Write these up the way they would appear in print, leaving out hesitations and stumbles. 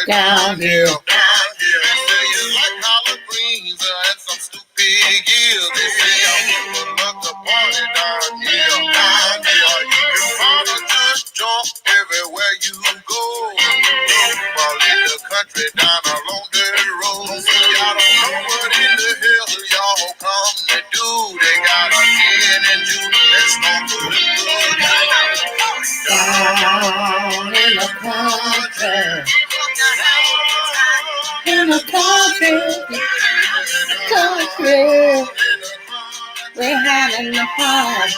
down here. Say you like collard greens and some stupid gills. They say I'm gonna look the party down here. You find a good jump everywhere you go. While in the country down along the road. Y'all don't know what in the hell y'all come to do. They got a gin and juice that's no good. Down in the country. In the country, we're having a party.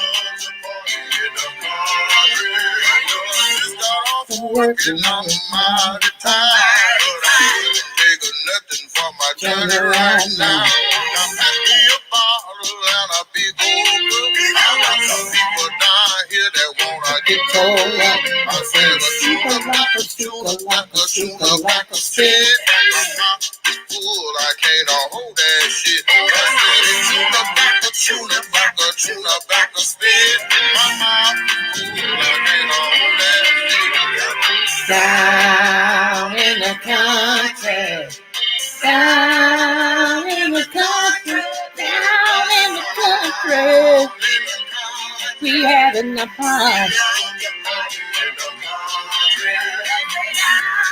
Working on my time, take nothing for my journey right now. I'm happy a bottle and a big old book. I got some people down here that wanna get told up. I said a shooter like a spit. Fool, I can't hold that shit. I said tuna back a spit. My mouth fool, I can't hold that shit. Down in the country, down in the country, down in the country, we having a party.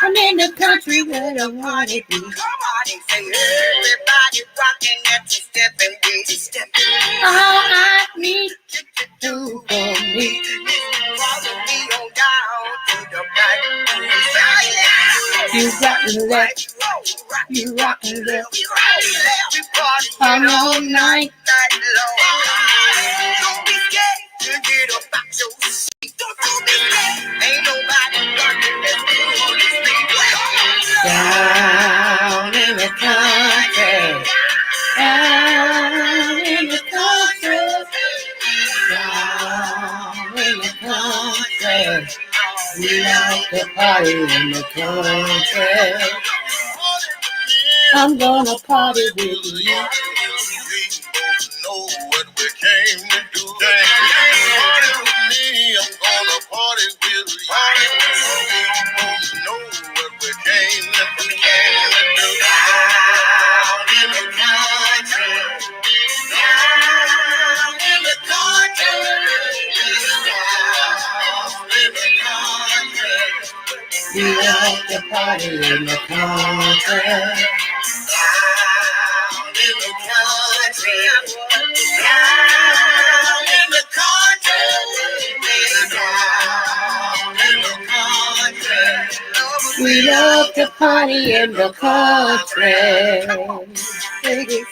I'm in the country where I want to be. Everybody rocking at the stepping beat. All I need to do for me. Follow me on down to the right. You rockin' left, you rockin' left. All night. Don't be scared to get up out your seat. Don't be scared. Ain't nobody rockin' as good as me. Down in the country, down in the country, down in the country, we like to party in the country. I'm gonna party with you. Know what we came to do. Party with me, I'm gonna party with you. Know what we came to do. Down in the country, down in the country, down in the country. We like to party in the country. Down in the country, down in the country, down in the country. We love to party in the country. Ladies.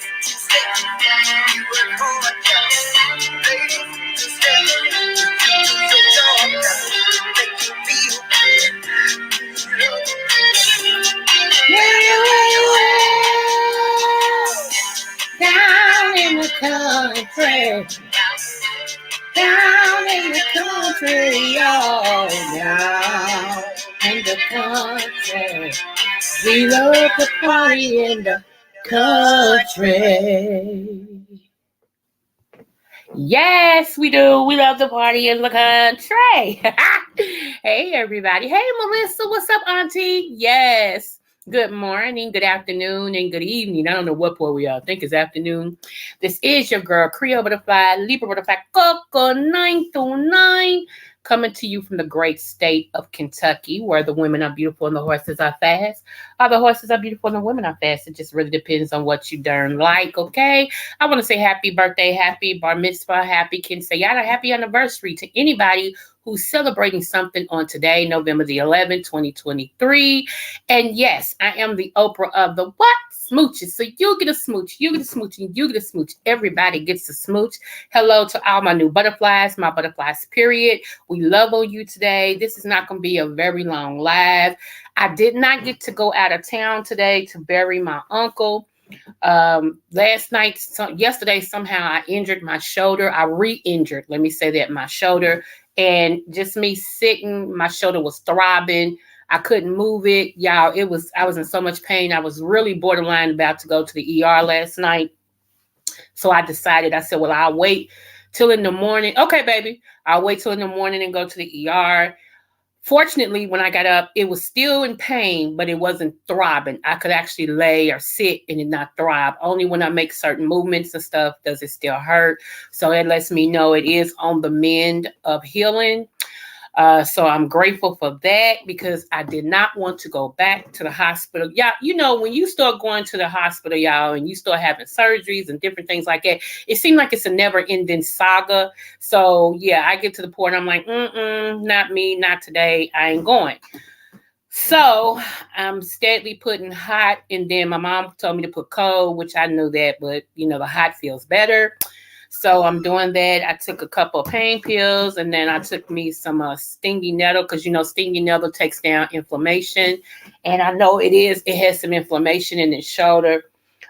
Down in the country, down in the country, y'all, down in the country. We love to party in the country. Yes, we do. We love to party in the country. Hey, everybody. Hey, Melissa. What's up, Auntie? Yes. Good morning, good afternoon, and good evening. I don't know what part we are. I think it's afternoon. This is your girl, Creole Butterfly, Libra Butterfly, Coco 929, coming to you from the great state of Kentucky, where the women are beautiful and the horses are fast. Or the horses are beautiful and the women are fast. It just really depends on what you darn like, okay? I want to say happy birthday, happy bar mitzvah, happy quinceañera, happy anniversary to anybody who's celebrating something on today, November the 11th, 2023. And yes, I am the Oprah of the what? Smooches. So you get a smooch, you get a smooch, and you get a smooch. Everybody gets a smooch. Hello to all my new butterflies, my butterflies, period. We love on you today. This is not going to be a very long live. I did not get to go out of town today to bury my uncle. Yesterday, somehow I injured my shoulder. I re-injured, let me say that, my shoulder. And just me sitting, my shoulder was throbbing. I couldn't move it. Y'all, I was in so much pain. I was really borderline about to go to the ER last night. So I decided, I said, well, I'll wait till in the morning. Okay, baby. I'll wait till in the morning and go to the ER. Fortunately, when I got up, it was still in pain, but it wasn't throbbing. I could actually lay or sit and it not throb. Only when I make certain movements and stuff does it still hurt. So that lets me know it is on the mend of healing. So I'm grateful for that because I did not want to go back to the hospital. Yeah, you know, when you start going to the hospital, y'all, and you start having surgeries and different things like that, it seemed like it's a never-ending saga. So yeah, I get to the point, I'm like, not me, not today. I ain't going. So I'm steadily putting hot, and then my mom told me to put cold, which I knew that, but you know, the hot feels better. So I'm doing that. I took a couple of pain pills, and then I took me some stingy nettle because you know stingy nettle takes down inflammation, and I know it has some inflammation in its shoulder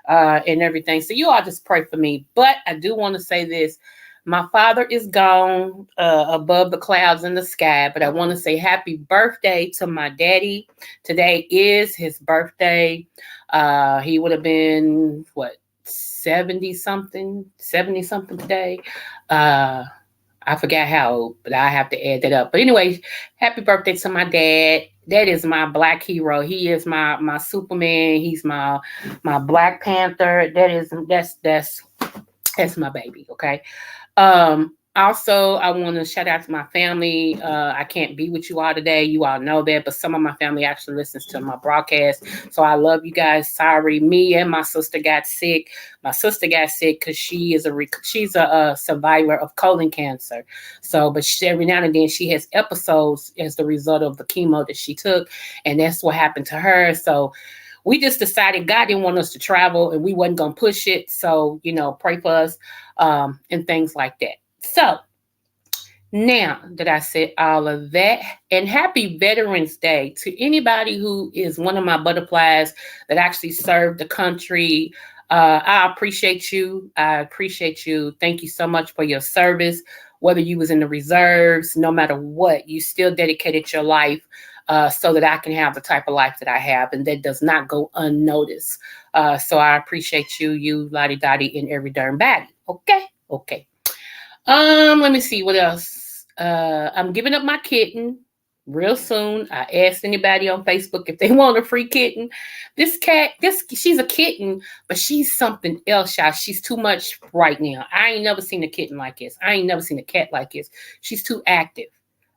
and everything. So you all just pray for me. But I do want to say this: my father is gone above the clouds in the sky, but I want to say happy birthday to my daddy. Today is his birthday. He would have been what? 70 something today. I forgot how old, but I have to add that up. But anyway, happy birthday to my dad. That is my black hero. He is my Superman. He's my Black Panther. That's my baby. Okay. Also, I want to shout out to my family. I can't be with you all today. You all know that, but some of my family actually listens to my broadcast. So I love you guys. Sorry, me and my sister got sick. My sister got sick because she's a survivor of colon cancer. So, but every now and then she has episodes as the result of the chemo that she took, and that's what happened to her. So we just decided God didn't want us to travel and we wasn't going to push it. So, you know, pray for us and things like that. So now that I said all of that, and happy Veterans Day to anybody who is one of my butterflies that actually served the country. I appreciate you. I appreciate you. Thank you so much for your service. Whether you was in the reserves, no matter what, you still dedicated your life so that I can have the type of life that I have, and that does not go unnoticed. So I appreciate you lottie dottie in every darn body. Okay, okay. Let me see what else. I'm giving up my kitten real soon. I asked anybody on Facebook if they want a free kitten. This cat, she's a kitten, but she's something else, y'all. She's too much right now. I ain't never seen a kitten like this. I ain't never seen a cat like this. She's too active.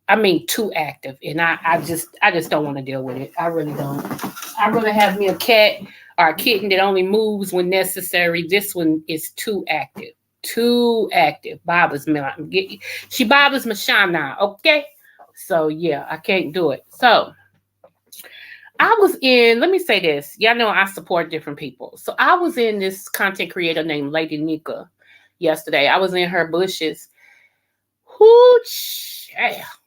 I mean, too active, and I just don't want to deal with it. I really don't. I'd rather have me a cat or a kitten that only moves when necessary. This one is too active. Too active. Bothers me. She bothers me now. Okay. So yeah, I can't do it. So I was in, let me say this. Y'all know I support different people. So I was in this content creator named Lady Nika yesterday. I was in her bushes. Hooch.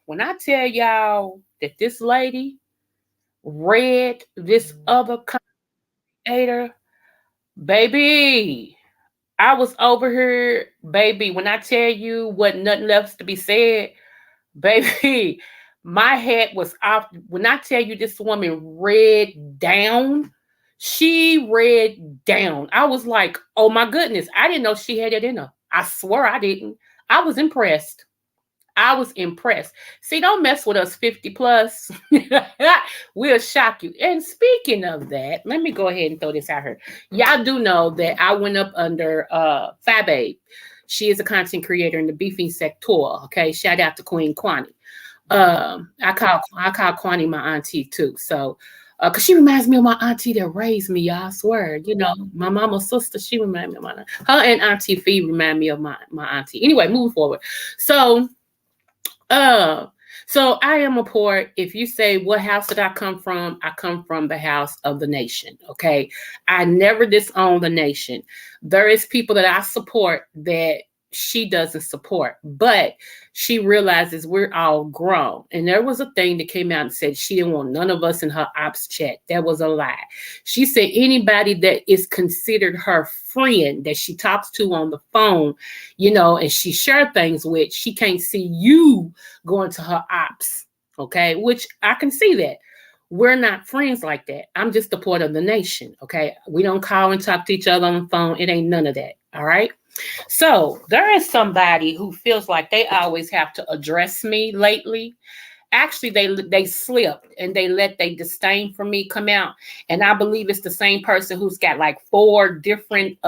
When I tell y'all that this lady read this other creator, baby, I was over here, baby. When I tell you what nothing left to be said, baby, my head was off. When I tell you this woman read down, she read down. I was like, oh my goodness, I didn't know she had it in her. I swear I didn't. I was impressed. I was impressed. See, don't mess with us 50 plus. We'll shock you. And speaking of that, let me go ahead and throw this out here. Y'all do know that I went up under Fababe. She is a content creator in the beefing sector. Okay. Shout out to Queen Kwani. I call Kwani my auntie too. So cause she reminds me of my auntie that raised me, y'all. I swear, you know, my mama's sister, she reminds me of her and Auntie Fee remind me of my auntie. Anyway, moving forward. Uh, so I am a poor. If you say what house did I come from the house of the nation. Okay. I never disown the nation. There is people that I support that she doesn't support, but she realizes we're all grown. And there was a thing that came out and said she didn't want none of us in her ops chat. That was a lie. She said anybody that is considered her friend that she talks to on the phone, you know, and she share things with, she can't see you going to her ops. Okay. Which I can see that. We're not friends like that. I'm just the part of the nation. Okay. We don't call and talk to each other on the phone. It ain't none of that. All right. So there is somebody who feels like they always have to address me lately. Actually, they slipped and they let their disdain for me come out. And I believe it's the same person who's got like four different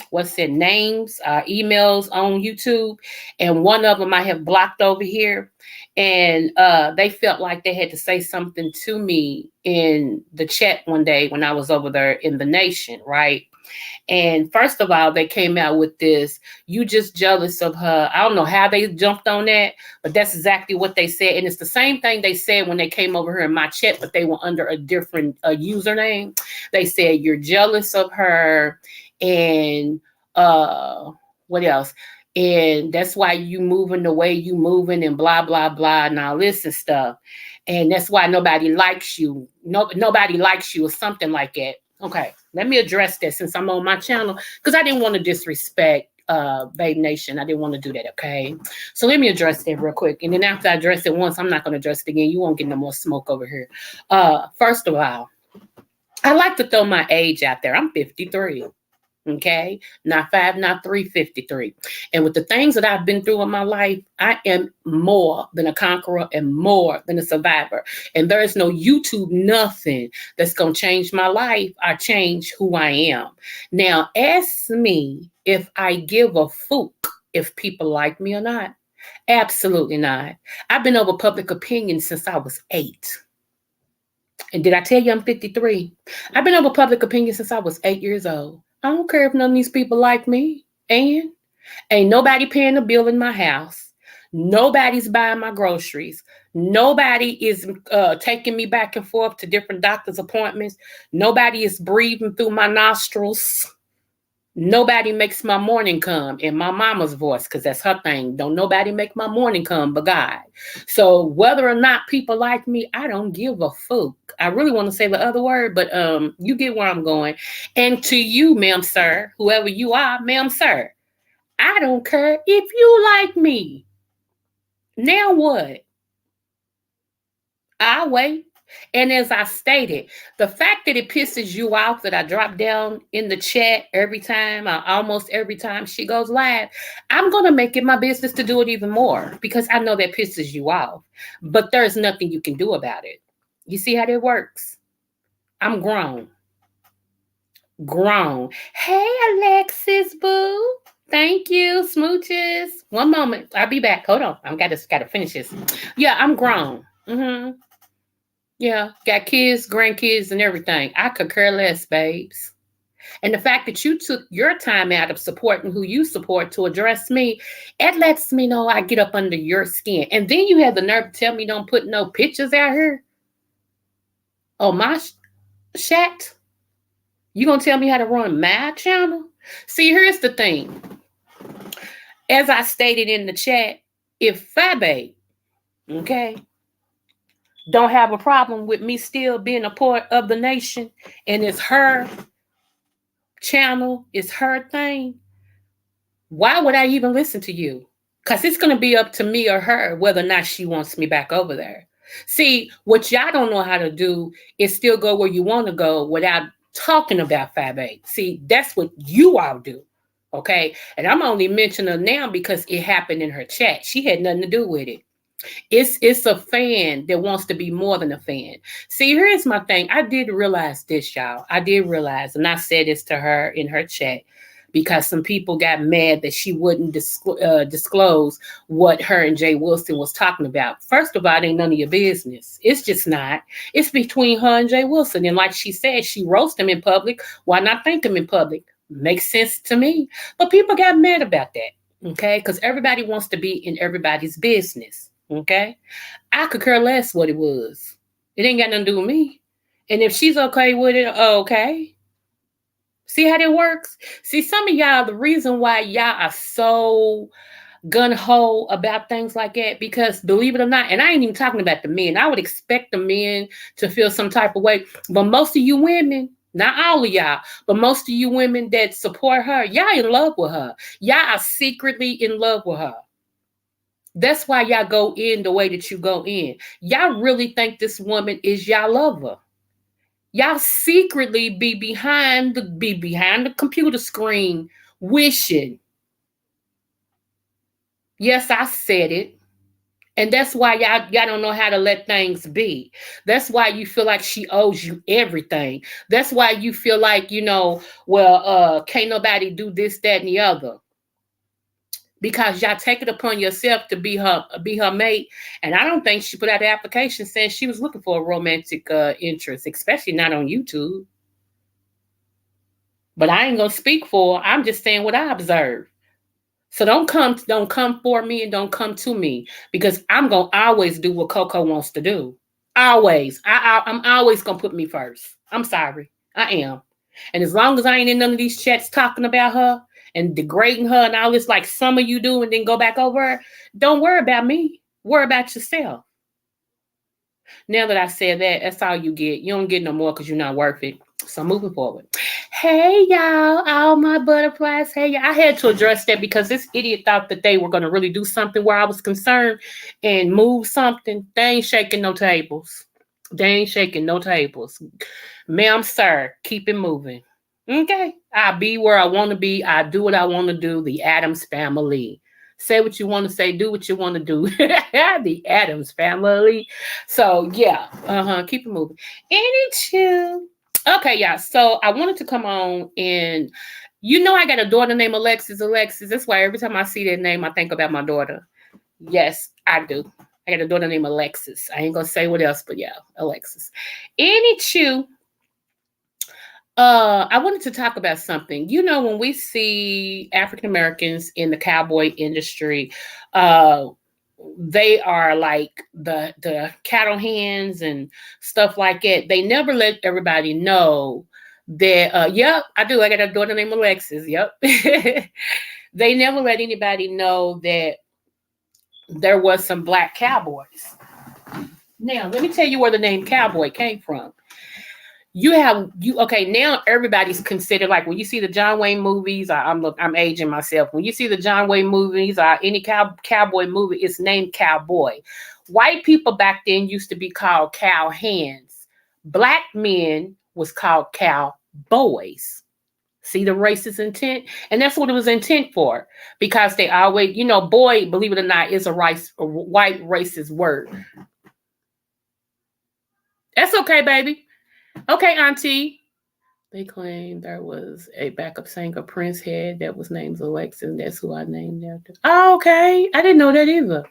what's it names, emails on YouTube, and one of them I have blocked over here. And they felt like they had to say something to me in the chat one day when I was over there in the nation, right? And first of all, they came out with this, you just jealous of her. I don't know how they jumped on that, but that's exactly what they said. And it's the same thing they said when they came over here in my chat, but they were under a different username. They said, you're jealous of her. And what else? And that's why you moving the way you moving and blah, blah, blah, and all this and stuff. And that's why nobody likes you. Nobody likes you or something like that. Okay, let me address that since I'm on my channel, because I didn't want to disrespect Babe Nation. I didn't want to do that, okay? So let me address that real quick. And then after I address it once, I'm not going to address it again. You won't get no more smoke over here. First of all, I like to throw my age out there. I'm 53. Okay, not 5, not 3, 53. And with the things that I've been through in my life, I am more than a conqueror and more than a survivor. And there is no YouTube nothing that's going to change my life or change who I am. Now, ask me if I give a fook if people like me or not. Absolutely not. I've been over public opinion since I was 8. And did I tell you I'm 53? I've been over public opinion since I was 8 years old. I don't care if none of these people like me. And ain't nobody paying a bill in my house. Nobody's buying my groceries. Nobody is taking me back and forth to different doctor's appointments. Nobody is breathing through my nostrils. Nobody makes my morning come in my mama's voice, because that's her thing. Don't nobody make my morning come but God. So whether or not people like me, I don't give a fuck. I really want to say the other word, but you get where I'm going. And to you, ma'am, sir, whoever you are, ma'am, sir, I don't care if you like me. Now what? I'll wait. And as I stated, the fact that it pisses you off that I drop down in the chat every time, almost every time she goes live, I'm going to make it my business to do it even more, because I know that pisses you off. But there's nothing you can do about it. You see how that works? I'm grown. Grown. Hey, Alexis, boo. Thank you, smooches. One moment. I'll be back. Hold on. I've got to finish this. Yeah, I'm grown. Mm-hmm. Yeah, got kids, grandkids, and everything. I could care less, babes. And the fact that you took your time out of supporting who you support to address me, it lets me know I get up under your skin. And then you have the nerve to tell me don't put no pictures out here. Oh, my chat? You gonna tell me how to run my channel? See, here's the thing. As I stated in the chat, if Fabe, okay, don't have a problem with me still being a part of the nation, and it's her channel, it's her thing, why would I even listen to you? Because it's going to be up to me or her whether or not she wants me back over there. See, what y'all don't know how to do is still go where you want to go without talking about 5'8". See, that's what you all do. Okay. And I'm only mentioning her now because it happened in her chat. She had nothing to do with it. It's a fan that wants to be more than a fan. See, here's my thing. I did realize this, y'all. I did realize, and I said this to her in her chat, because some people got mad that she wouldn't disclose what her and Jay Wilson was talking about. First of all, it ain't none of your business. It's just not. It's between her and Jay Wilson. And like she said, she roast him in public. Why not thank him in public? Makes sense to me. But people got mad about that, okay? Because everybody wants to be in everybody's business, okay? I could care less what it was. It ain't got nothing to do with me. And if she's okay with it, okay. See how that works? See, some of y'all, the reason why y'all are so gun-ho about things like that, because believe it or not, and I ain't even talking about the men. I would expect the men to feel some type of way. But most of you women, not all of y'all, but most of you women that support her, y'all in love with her. Y'all are secretly in love with her. That's why y'all go in the way that you go in. Y'all really think this woman is y'all lover. Y'all secretly be behind the computer screen wishing. Yes, I said it. And that's why y'all don't know how to let things be. That's why you feel like she owes you everything. That's why you feel like, well, can't nobody do this, that, and the other. Because y'all take it upon yourself to be her mate. And I don't think she put out the application saying she was looking for a romantic interest, especially not on YouTube. But I ain't gonna speak for her. I'm just saying what I observed. So don't come for me and don't come to me because I'm gonna always do what Coco wants to do. Always. I'm always gonna put me first. I'm sorry. I am. And as long as I ain't in none of these chats talking about her and degrading her and all this like some of you do and then go back over her, don't worry about me. Worry about yourself. Now that I said that, that's all you get. You don't get no more because you're not worth it. So moving forward. Hey y'all, all my butterflies. Hey y'all. I had to address that because this idiot thought that they were gonna really do something where I was concerned and move something. They ain't shaking no tables. They ain't shaking no tables. Ma'am, sir, keep it moving. Okay. I be where I want to be. I do what I want to do. The Adams family. Say what you want to say, do what you want to do. The Adams family. So yeah, keep it moving. Any Okay, yeah. So I wanted to come on and I got a daughter named Alexis. Alexis. That's why every time I see that name, I think about my daughter. Yes, I do. I got a daughter named Alexis. I ain't gonna say what else, but yeah, Alexis. Any I wanted to talk about something. When we see African Americans in the cowboy industry, uh, they are like the cattle hands and stuff like that. They never let everybody know that. Yep, I do. I got a daughter named Alexis. Yep. They never let anybody know that there was some black cowboys. Now, let me tell you where the name cowboy came from. Okay, now everybody's considered like when you see the John Wayne movies. I'm aging myself. When you see the John Wayne movies or any cowboy movie, it's named cowboy. White people back then used to be called cow hands. Black men was called cowboys. See the racist intent, and that's what it was intent for, because they always, boy, believe it or not, is a white racist word. That's okay, baby. Okay, auntie. They claim there was a backup singer Prince had that was named Alexis, and that's who I named after. Oh, okay. I didn't know that either.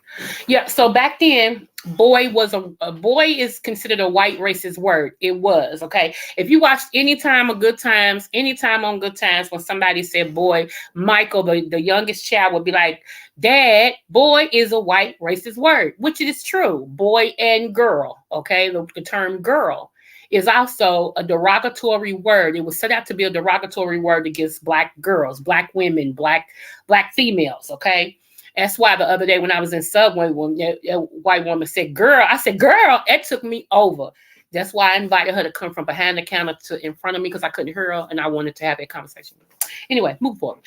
Yeah, so back then, boy was a boy is considered a white racist word. It was, okay. If you watched Anytime on Good Times, when somebody said boy, Michael, the youngest child, would be like, Dad, boy is a white racist word, which is true. Boy and girl, okay. The term girl is also a derogatory word. It was set out to be a derogatory word against black girls, black women, black females. Okay, that's why the other day when I was in Subway, when a white woman said "girl," I said "girl." It took me over. That's why I invited her to come from behind the counter to in front of me because I couldn't hear her and I wanted to have that conversation. Anyway, move forward.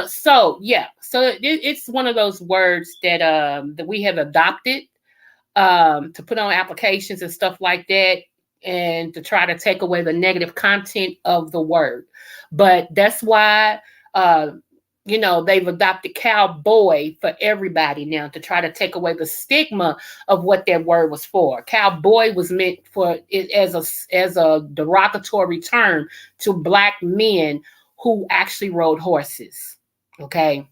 So it's one of those words that we have adopted to put on applications and stuff like that, and to try to take away the negative content of the word. But that's why, they've adopted cowboy for everybody now to try to take away the stigma of what that word was for. Cowboy was meant for it as a derogatory term to black men who actually rode horses. Okay.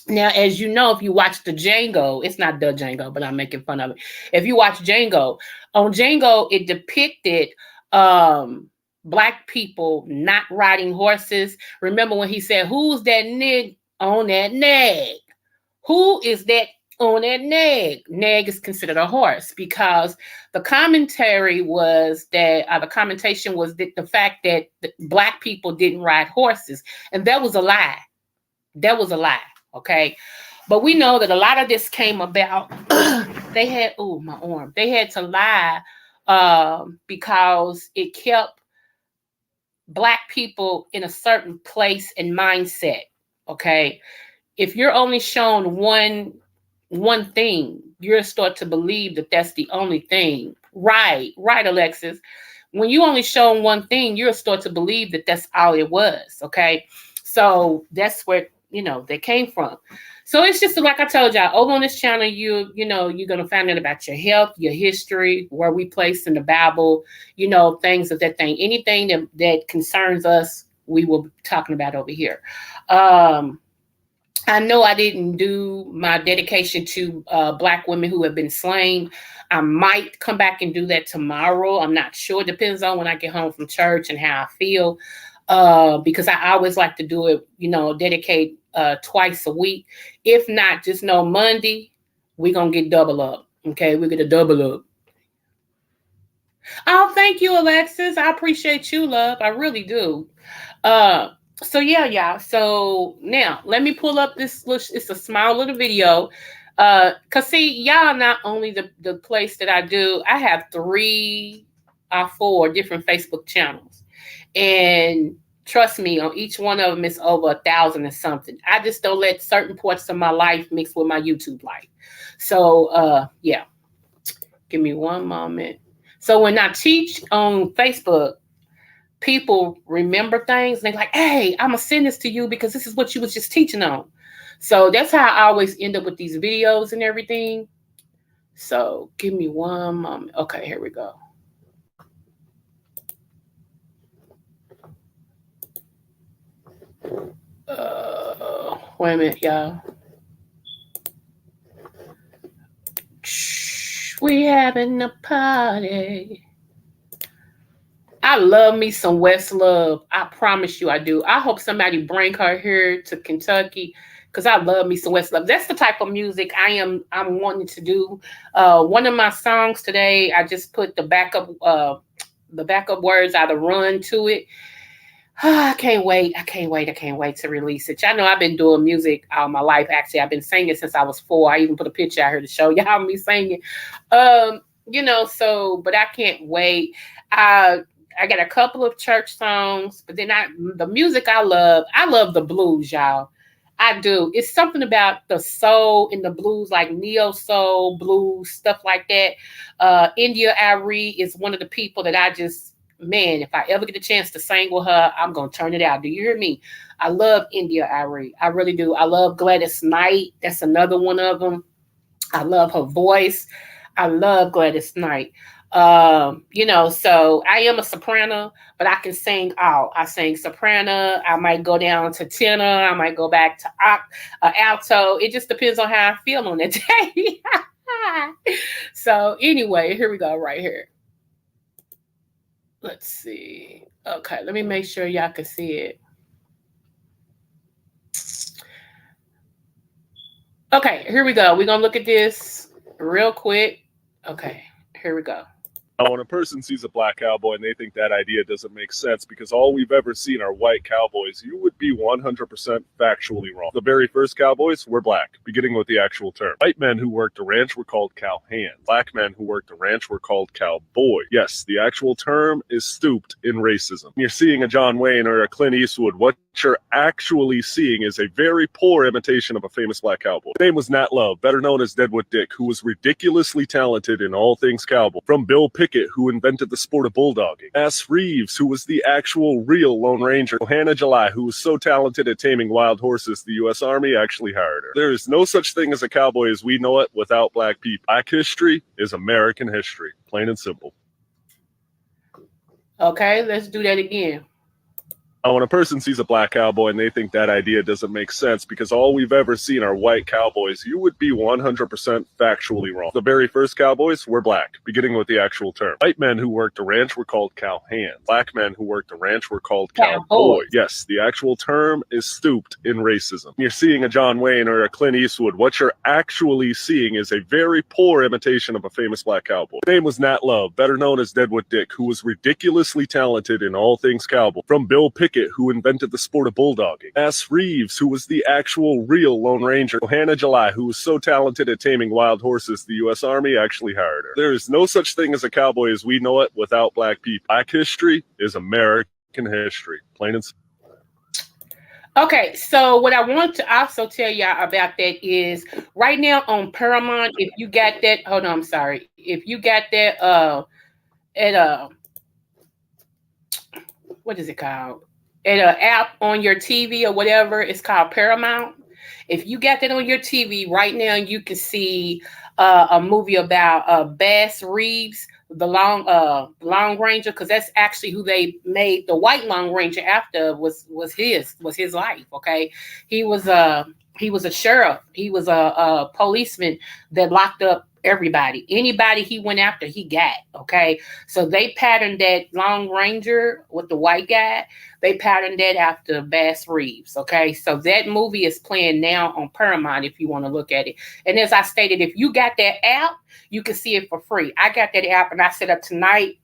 Now, as you know, if you watch the Django, it's not the Django, but I'm making fun of it. If you watch Django, on Django, it depicted black people not riding horses. Remember when he said, "Who's that nig on that nag? Who is that on that nag?" Nag is considered a horse because the commentary was that the commentation was that the fact that black people didn't ride horses, and that was a lie. That was a lie. Okay. But we know that a lot of this came about. They had, my arm. They had to lie because it kept black people in a certain place and mindset. Okay. If you're only shown one thing, you'll start to believe that that's the only thing. Right, Alexis. When you only shown one thing, you'll start to believe that that's all it was. Okay. So that's where, they came from. So it's just like I told y'all, over on this channel, you're gonna find out about your health, your history, where we place in the Bible, things of that thing. Anything that concerns us, we will be talking about over here. Um, I know I didn't do my dedication to Black women who have been slain. I might come back and do that tomorrow. I'm not sure. It depends on when I get home from church and how I feel. Because I always like to do it, dedicate twice a week. If not, just know Monday, we're going to get double up. Okay, we're going to double up. Oh, thank you, Alexis. I appreciate you, love. I really do. Uh, so yeah, y'all. So now let me pull up this. It's a small little video. Cause see, y'all not only the place that I do. I have 3 or 4 different Facebook channels, and trust me, on each one of them, it's over 1,000 and something. I just don't let certain parts of my life mix with my YouTube life. So yeah, give me one moment. So when I teach on Facebook, people remember things and they're like, hey, I'm gonna send this to you because this is what you was just teaching on. So that's how I always end up with these videos and everything. So give me one moment. Okay, here we go. Wait a minute, y'all. We having a party. I love me some Westlove. I promise you I do. I hope somebody bring her here to Kentucky because I love me some Westlove. That's the type of music I'm wanting to do. One of my songs today, I just put the backup words out of Run to it. I can't wait. I can't wait. I can't wait to release it. Y'all know I've been doing music all my life. Actually, I've been singing since I was 4. I even put a picture out here to show y'all me singing. But I can't wait. I got a couple of church songs, but then the music I love the blues, y'all. I do. It's something about the soul in the blues, like neo soul blues, stuff like that. India Arie is one of the people that I just, man, if I ever get a chance to sing with her, I'm gonna turn it out. Do you hear me? I love India Arie. I really do. I love Gladys Knight. That's another one of them. I love her voice. I love Gladys Knight. So I am a soprano, but I can sing all. I sing soprano. I might go down to tenor. I might go back to alto. It just depends on how I feel on that day. So anyway, here we go right here. Let's see. Okay, let me make sure y'all can see it. Okay, here we go. We're going to look at this real quick. Okay, here we go. Now, when a person sees a black cowboy and they think that idea doesn't make sense because all we've ever seen are white cowboys, you would be 100% factually wrong. The very first cowboys were black, beginning with the actual term. White men who worked a ranch were called cowhands. Black men who worked a ranch were called cowboys. Yes, the actual term is stooped in racism. You're seeing a John Wayne or a Clint Eastwood. What you're actually seeing is a very poor imitation of a famous black cowboy. His name was Nat Love, better known as Deadwood Dick, who was ridiculously talented in all things cowboy. From Bill Pickett, who invented the sport of bulldogging, Ass Reeves, who was the actual real Lone Ranger, Hannah July, who was so talented at taming wild horses the U.S. Army actually hired her. There is no such thing as a cowboy as we know it without black people. Black history is American history, plain and simple. Okay, let's do that again. Now, when a person sees a black cowboy and they think that idea doesn't make sense because all we've ever seen are white cowboys, you would be 100% factually wrong. The very first cowboys were black, beginning with the actual term. White men who worked a ranch were called cowhands. Black men who worked a ranch were called cowboys. Yes, the actual term is stooped in racism. You're seeing a John Wayne or a Clint Eastwood. What you're actually seeing is a very poor imitation of a famous black cowboy. His name was Nat Love, better known as Deadwood Dick, who was ridiculously talented in all things cowboy. From Bill Pickett, who invented the sport of bulldogging, Ass Reeves, who was the actual real Lone Ranger, Hannah July, who was so talented at taming wild horses the U.S. Army actually hired her. There is no such thing as a cowboy as we know it without black people. Black history is American history, plain and simple. Okay, so what I want to also tell y'all about that is right now on Paramount, if you got that, hold on, I'm sorry. If you got that at what is it called? At an app on your TV or whatever, it's called Paramount. If you got that on your TV right now, you can see a movie about Bass Reeves, the Long Ranger, because that's actually who they made the White Long Ranger after. Was his life. Okay, he was a he was a sheriff. He was a policeman that locked up everybody. Anybody he went after, he got. Okay, so they patterned that Long Ranger with the white guy. They patterned that after Bass Reeves. Okay, so that movie is playing now on Paramount if you want to look at it. And as I stated, if you got that app, you can see it for free. I got that app and I set up tonight.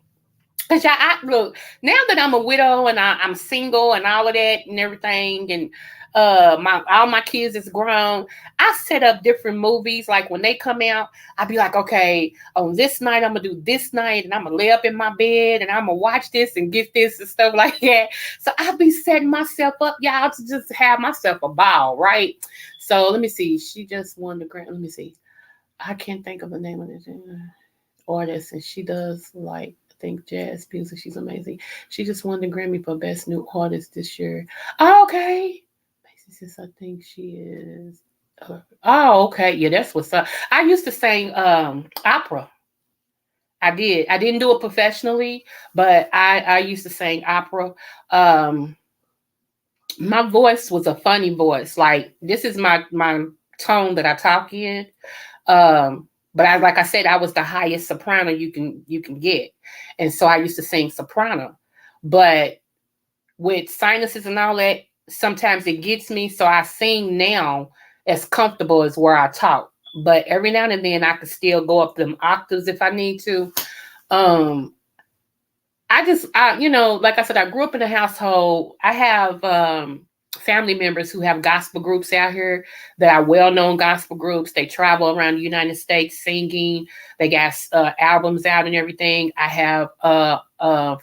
Cause look, now that I'm a widow and I'm single and all of that and everything, and my all my kids is grown, I set up different movies. Like when they come out, I be like, okay, on this night I'm gonna do this night, and I'm gonna lay up in my bed and I'm gonna watch this and get this and stuff like that. So I be setting myself up, y'all, to just have myself a ball, right? So let me see. She just won the grant. Let me see. I can't think of the name of this artist, and she does like I think jazz music. She's amazing. She just won the Grammy for Best New Artist this year. Oh, okay. I think she is. Oh, okay. Yeah, that's what's up. I used to sing opera. I did. I didn't do it professionally, but I used to sing opera. Um, my voice was a funny voice. Like this is my tone that I talk in. But like I said, I was the highest soprano you can get, and so I used to sing soprano. But with sinuses and all that, sometimes it gets me. So I sing now as comfortable as where I talk. But every now and then I can still go up them octaves if I need to. Um, like I said, I grew up in a household. I have family members who have gospel groups out here that are well-known gospel groups. They travel around the United States singing. They got albums out and everything. I have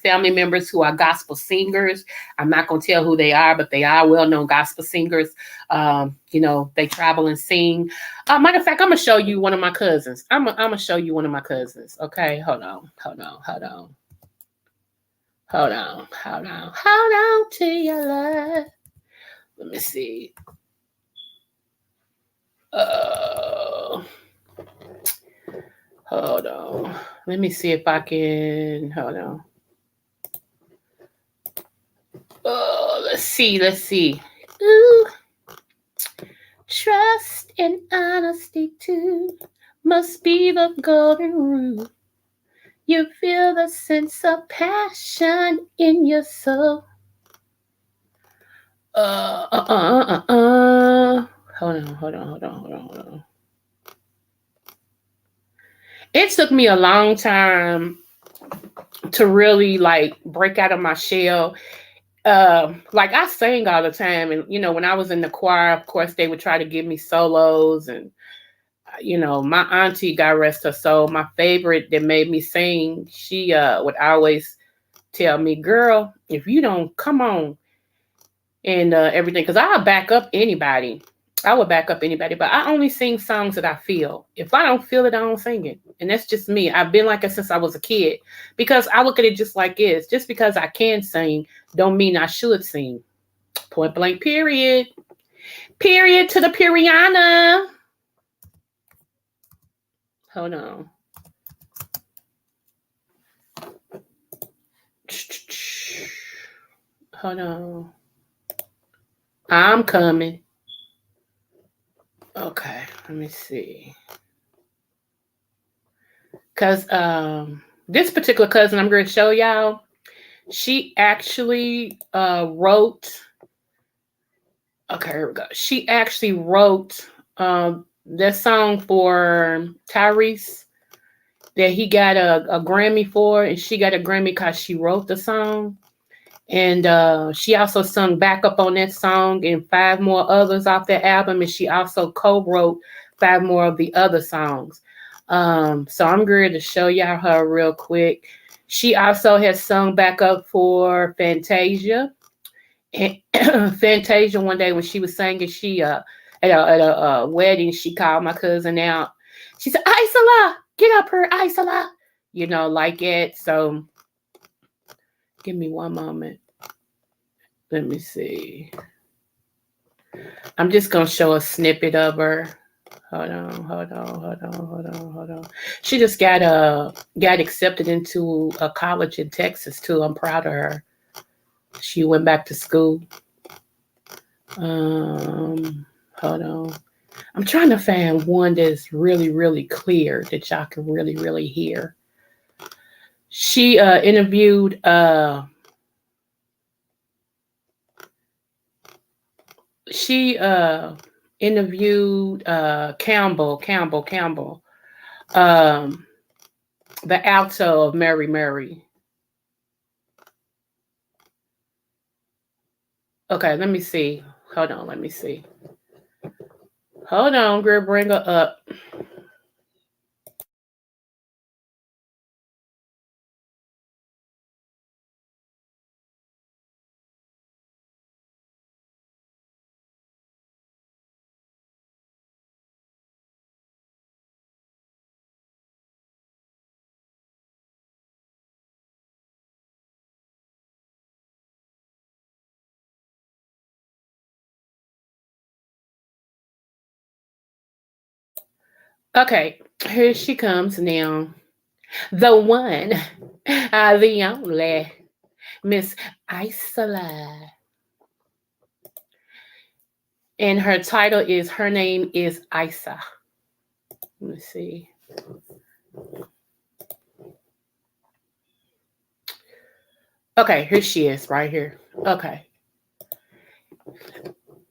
family members who are gospel singers. I'm not going to tell who they are, but they are well-known gospel singers. They travel and sing. Matter of fact, I'm going to show you one of my cousins. I'm going to show you one of my cousins. Okay, hold on. Hold on to your love. Let me see. Uh, Hold on. Let me see if I can. Hold on. Let's see. Ooh. Trust and honesty too must be the golden rule. You feel the sense of passion in your soul. Uh, uh, uh, uh, uh. Hold on. It took me a long time to really like break out of my shell. Like I sang all the time, and when I was in the choir, of course they would try to give me solos, and my auntie, God rest her soul, my favorite that made me sing, she would always tell me, girl, if you don't come on and everything, because I'll back up anybody. I would back up anybody, but I only sing songs that I feel. If I don't feel it, I don't sing it. And that's just me. I've been like it since I was a kid, because I look at it just like this. Just because I can sing don't mean I should sing. Point blank, period. Period to the Piriana. Hold on. Hold on. I'm coming. Okay, let me see. Because this particular cousin I'm going to show y'all, she actually wrote. Okay, here we go. She actually wrote that song for Tyrese that he got a Grammy for, and she got a Grammy because she wrote the song. And she also sung backup on that song and 5 more others off that album, and she also co-wrote 5 more of the other songs. So I'm going to show y'all her real quick. She also has sung backup for Fantasia. And Fantasia, one day when she was singing, she at a wedding, she called my cousin out. She said, Isola, get up here, Isola. Like it. So give me one moment. Let me see. I'm just gonna show a snippet of her. Hold on. She just got accepted into a college in Texas too. I'm proud of her. She went back to school. Hold on. I'm trying to find one that's really, really clear that y'all can really, really hear. She interviewed she interviewed Campbell, um, the alto of Mary Mary. Okay, let me see. Hold on, let me see. Hold on, girl, bring her up. Okay, here she comes now. The one, the only Miss Isola. And her name is Isa. Let me see. Okay, here she is right here. Okay.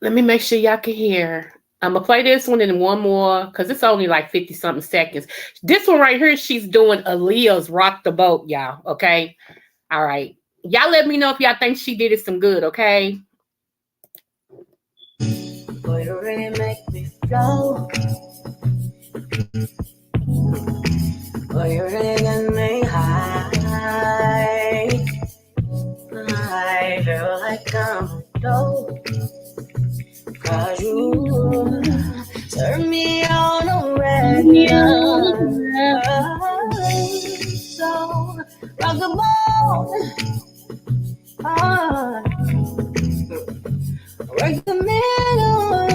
Let me make sure y'all can hear. I'm gonna play this one and one more because it's only like 50 something seconds. This one right here, she's doing Aaliyah's Rock the Boat, y'all. Okay. All right. Y'all let me know if y'all think she did it some good, okay? Boy, you really make me flow. Boy, you really got me high. I feel like I'm dope. Cause you turn me on a regular. So rock the boat. Right the middle.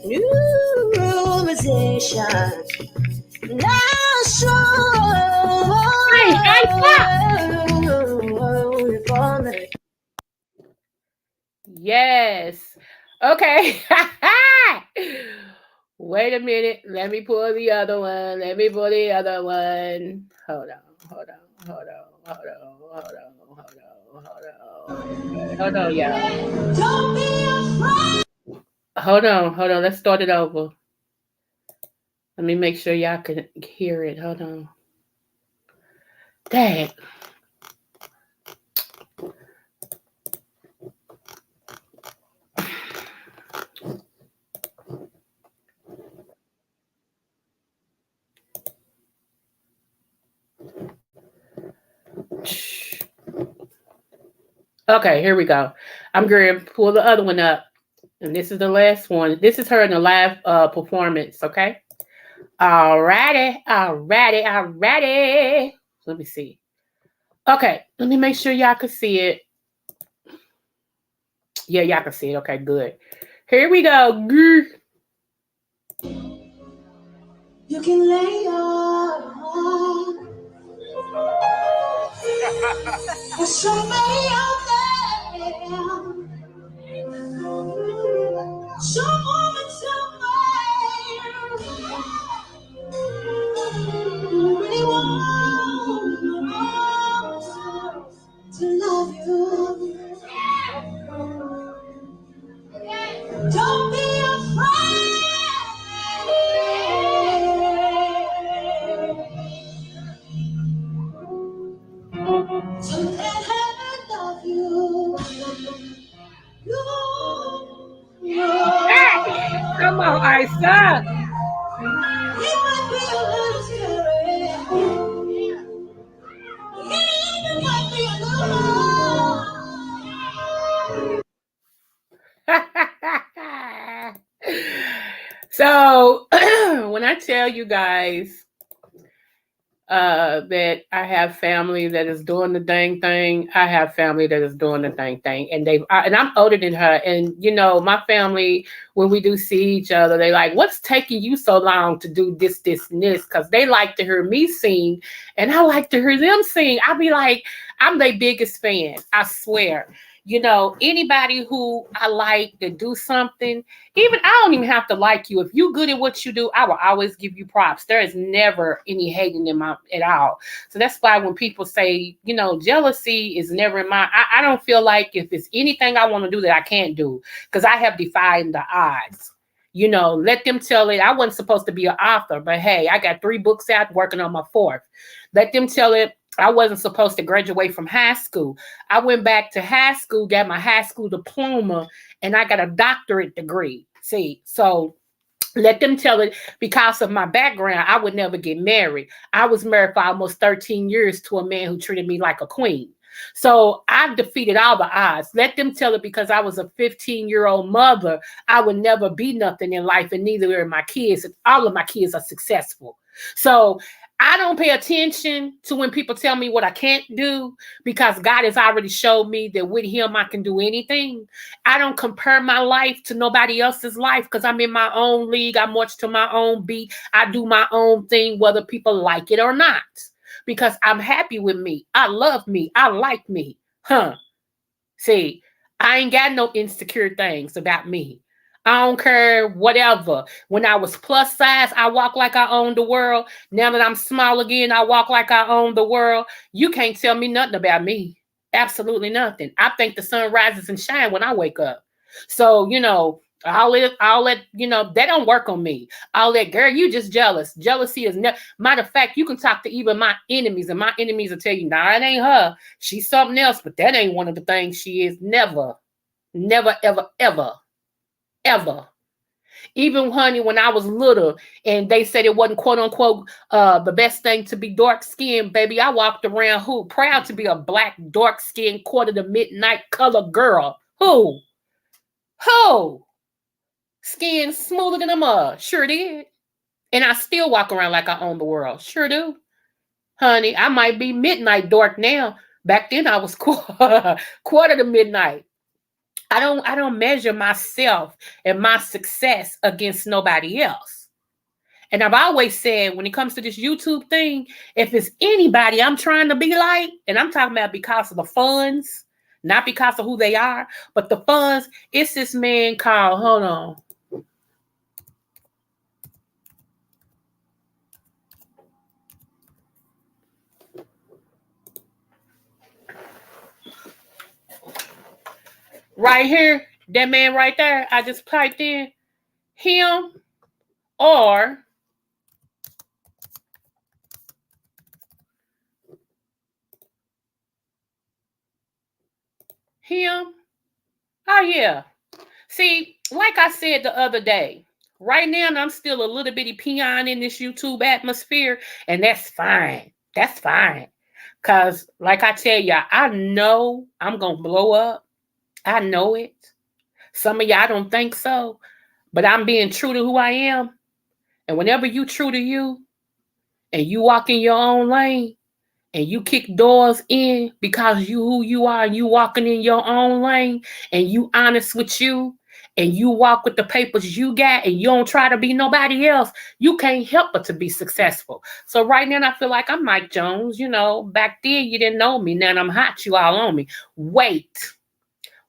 New musician. Not sure. Hey, yes. Okay. Wait a minute. Let me pull the other one. Hold on. Hold on, y'all. Don't be afraid. Hold on. Let's start it over. Let me make sure y'all can hear it. Hold on. Dang. Okay, here we go. I'm going to pull the other one up. And this is the last one. This is her in the live performance, okay? Alrighty. Let me see. Okay, let me make sure y'all can see it. Yeah, y'all can see it. Okay, good. Here we go. You can lay your heart. There's somebody out there. Someone somewhere. Really wants to love you. Don't be afraid. So let her love you. Come on, Isa. It might be a little scary. It might be a little. So when I tell you guys, that I have family that is doing the dang thing. I have family that is doing the dang thing, and and I'm older than her. And my family, when we do see each other, they like, "What's taking you so long to do this, this, and this?" Because they like to hear me sing, and I like to hear them sing. I be like, I'm their biggest fan. I swear. Anybody who I like to do something, even I don't even have to like you. If you good at what you do, I will always give you props. There is never any hating in my at all. So that's why when people say, jealousy is never in my, I don't feel like if it's anything I want to do that I can't do, because I have defied the odds. Let them tell it. I wasn't supposed to be an author, but hey, I got 3 books out, working on my 4th. Let them tell it. I wasn't supposed to graduate from high school. I went back to high school, got my high school diploma, and I got a doctorate degree. See, so let them tell it. Because of my background, I would never get married. I was married for almost 13 years to a man who treated me like a queen. So I've defeated all the odds. Let them tell it. Because I was a 15-year-old mother, I would never be nothing in life, and neither are my kids. All of my kids are successful. So I don't pay attention to when people tell me what I can't do, because God has already showed me that with him I can do anything. I don't compare my life to nobody else's life, because I'm in my own league. I march to my own beat. I do my own thing, whether people like it or not, because I'm happy with me. I love me. I like me. See, I ain't got no insecure things about me. I don't care, whatever. When I was plus size, I walk like I own the world. Now that I'm small again, I walk like I own the world. You can't tell me nothing about me. Absolutely nothing. I think the sun rises and shines when I wake up. So, I'll let, they don't work on me. I'll let, girl, you just jealous. Jealousy is never, matter of fact, you can talk to even my enemies, and my enemies will tell you, nah, it ain't her. She's something else, but that ain't one of the things she is. Never, never, ever, ever, ever. Even, honey, when I was little and they said it wasn't, quote unquote, the best thing to be dark skinned, baby, I walked around who proud to be a black, dark skinned, quarter to midnight color girl. Who skin smoother than a mud? Sure did. And I still walk around like I own the world. Sure do. Honey, I might be midnight dark now. Back then I was quarter to midnight. I don't measure myself and my success against nobody else. And I've always said, when it comes to this YouTube thing, if it's anybody I'm trying to be like, and I'm talking about because of the funds, not because of who they are, but the funds, it's this man called, hold on. Right here, that man right there, I just typed in him or him. Oh, yeah. See, like I said the other day, right now I'm still a little bitty peon in this YouTube atmosphere, and that's fine. That's fine. Because, like I tell y'all, I know I'm going to blow up. I know it. Some of y'all don't think so, but I'm being true to who I am. And whenever you true to you and you walk in your own lane, and you kick doors in because you who you are, and you walking in your own lane, and you honest with you, and you walk with the papers you got, and you don't try to be nobody else, you can't help but to be successful. So right now I feel like I'm Mike Jones. Back then you didn't know me. Now I'm hot, you all on me.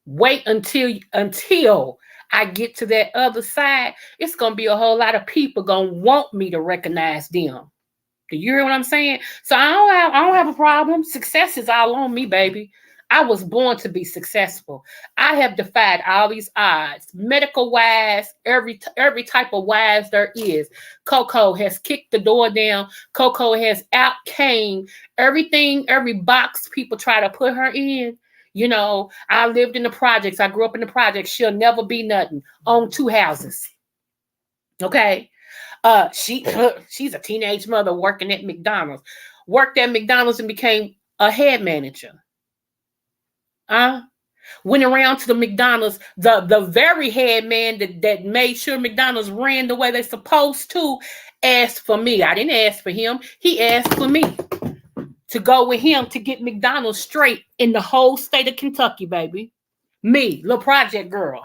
Wait until I get to that other side. It's gonna be a whole lot of people gonna want me to recognize them. Do you hear what I'm saying? So I don't have a problem. Success is all on me, baby. I was born to be successful. I have defied all these odds, medical wise, every type of wise there is. Coco has kicked the door down. Coco has outcame everything, every box people try to put her in. I lived in the projects. I grew up in the projects. She'll never be nothing. Own 2 houses. Okay. She's a teenage mother working at McDonald's. Worked at McDonald's and became a head manager. Went around to the McDonald's, the very head man that made sure McDonald's ran the way they supposed to, asked for me. I didn't ask for him. He asked for me to go with him to get McDonald's straight in the whole state of Kentucky, baby. Me, little project girl,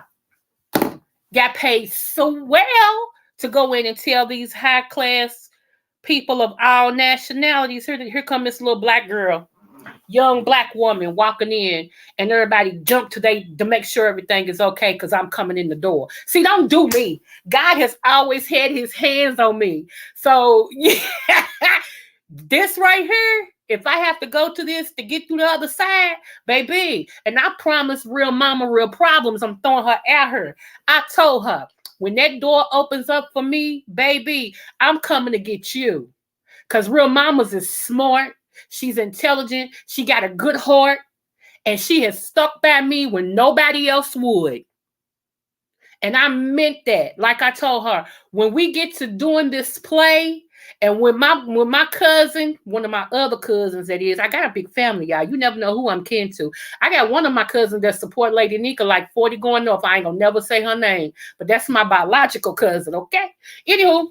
got paid so well to go in and tell these high class people of all nationalities, here come this little black girl, young black woman walking in, and everybody jumped to make sure everything is okay because I'm coming in the door. See, don't do me. God has always had his hands on me. So yeah, this right here, if I have to go to this to get through the other side, baby, and I promise real mama, real problems, I'm throwing her at her. I told her, when that door opens up for me, baby, I'm coming to get you. Because real mamas is smart. She's intelligent. She got a good heart. And she has stuck by me when nobody else would. And I meant that. Like I told her, when we get to doing this play, and when my cousin, one of my other cousins, that is, I got a big family, y'all. You never know who I'm kin to. I got one of my cousins that support Lady Nika like 40 going north. I ain't gonna never say her name, but that's my biological cousin, okay? Anywho,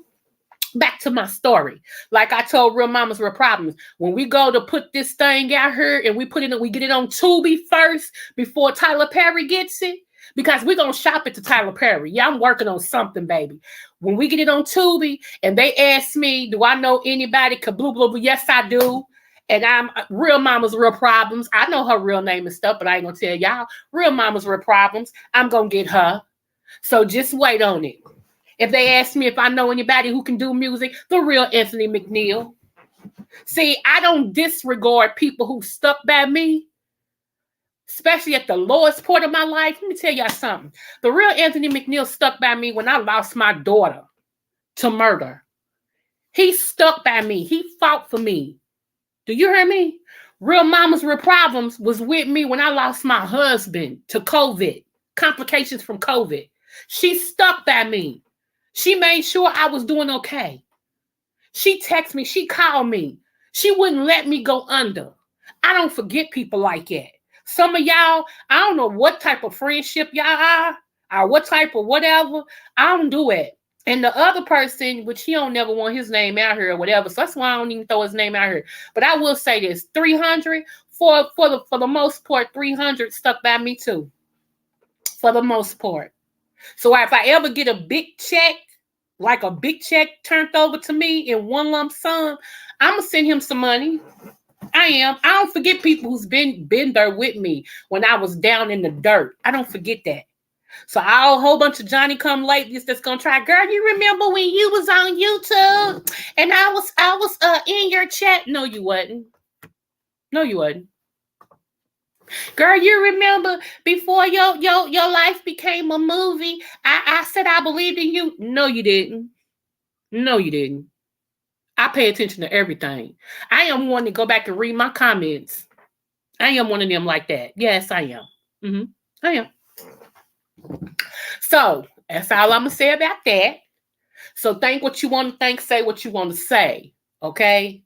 back to my story. Like I told Real Mamas Real Problems, when we go to put this thing out here and we get it on Tubi first before Tyler Perry gets it, because we're going to shop it to Tyler Perry. Yeah, I'm working on something, baby. When we get it on Tubi and they ask me, do I know anybody? Kablu, blah, blah. Yes, I do. And I'm Real Mama's Real Problems. I know her real name and stuff, but I ain't going to tell y'all. Real Mama's Real Problems. I'm going to get her. So just wait on it. If they ask me if I know anybody who can do music, the real Anthony McNeil. See, I don't disregard people who stuck by me, especially at the lowest point of my life. Let me tell y'all something. The real Anthony McNeil stuck by me when I lost my daughter to murder. He stuck by me. He fought for me. Do you hear me? Real Mamas Real Problems was with me when I lost my husband to COVID, complications from COVID. She stuck by me. She made sure I was doing okay. She texted me. She called me. She wouldn't let me go under. I don't forget people like that. Some of y'all, I don't know what type of friendship y'all are or what type of whatever. I don't do it. And the other person, which he don't never want his name out here or whatever, so that's why I don't even throw his name out here. But I will say this, 300, for the most part, 300 stuck by me too. For the most part. So if I ever get a big check, like a big check turned over to me in one lump sum, I'm going to send him some money. I am. I don't forget people who's been there with me when I was down in the dirt. I don't forget that. So a whole bunch of Johnny come latelys that's going to try, girl, you remember when you was on YouTube and I was in your chat? No, you wasn't. No, you wasn't. Girl, you remember before your life became a movie, I said I believed in you. No, you didn't. No, you didn't. I pay attention to everything. I am one to go back and read my comments. I am one of them like that. Yes, I am. I am. So that's all I'm going to say about that. So think what you want to think, say what you want to say. Okay?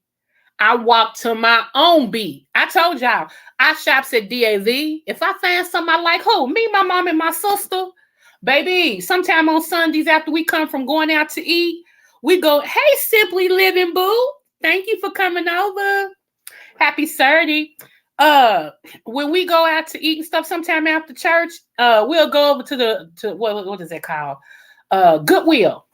I walk to my own beat. I told y'all, I shops at DAV. If I find something I like, who? Me, my mom, and my sister. Baby, sometime on Sundays after we come from going out to eat, we go, hey, Simply Living Boo. Thank you for coming over. Happy Saturday. When we go out to eat and stuff sometime after church, we'll go over to what is it called? Goodwill.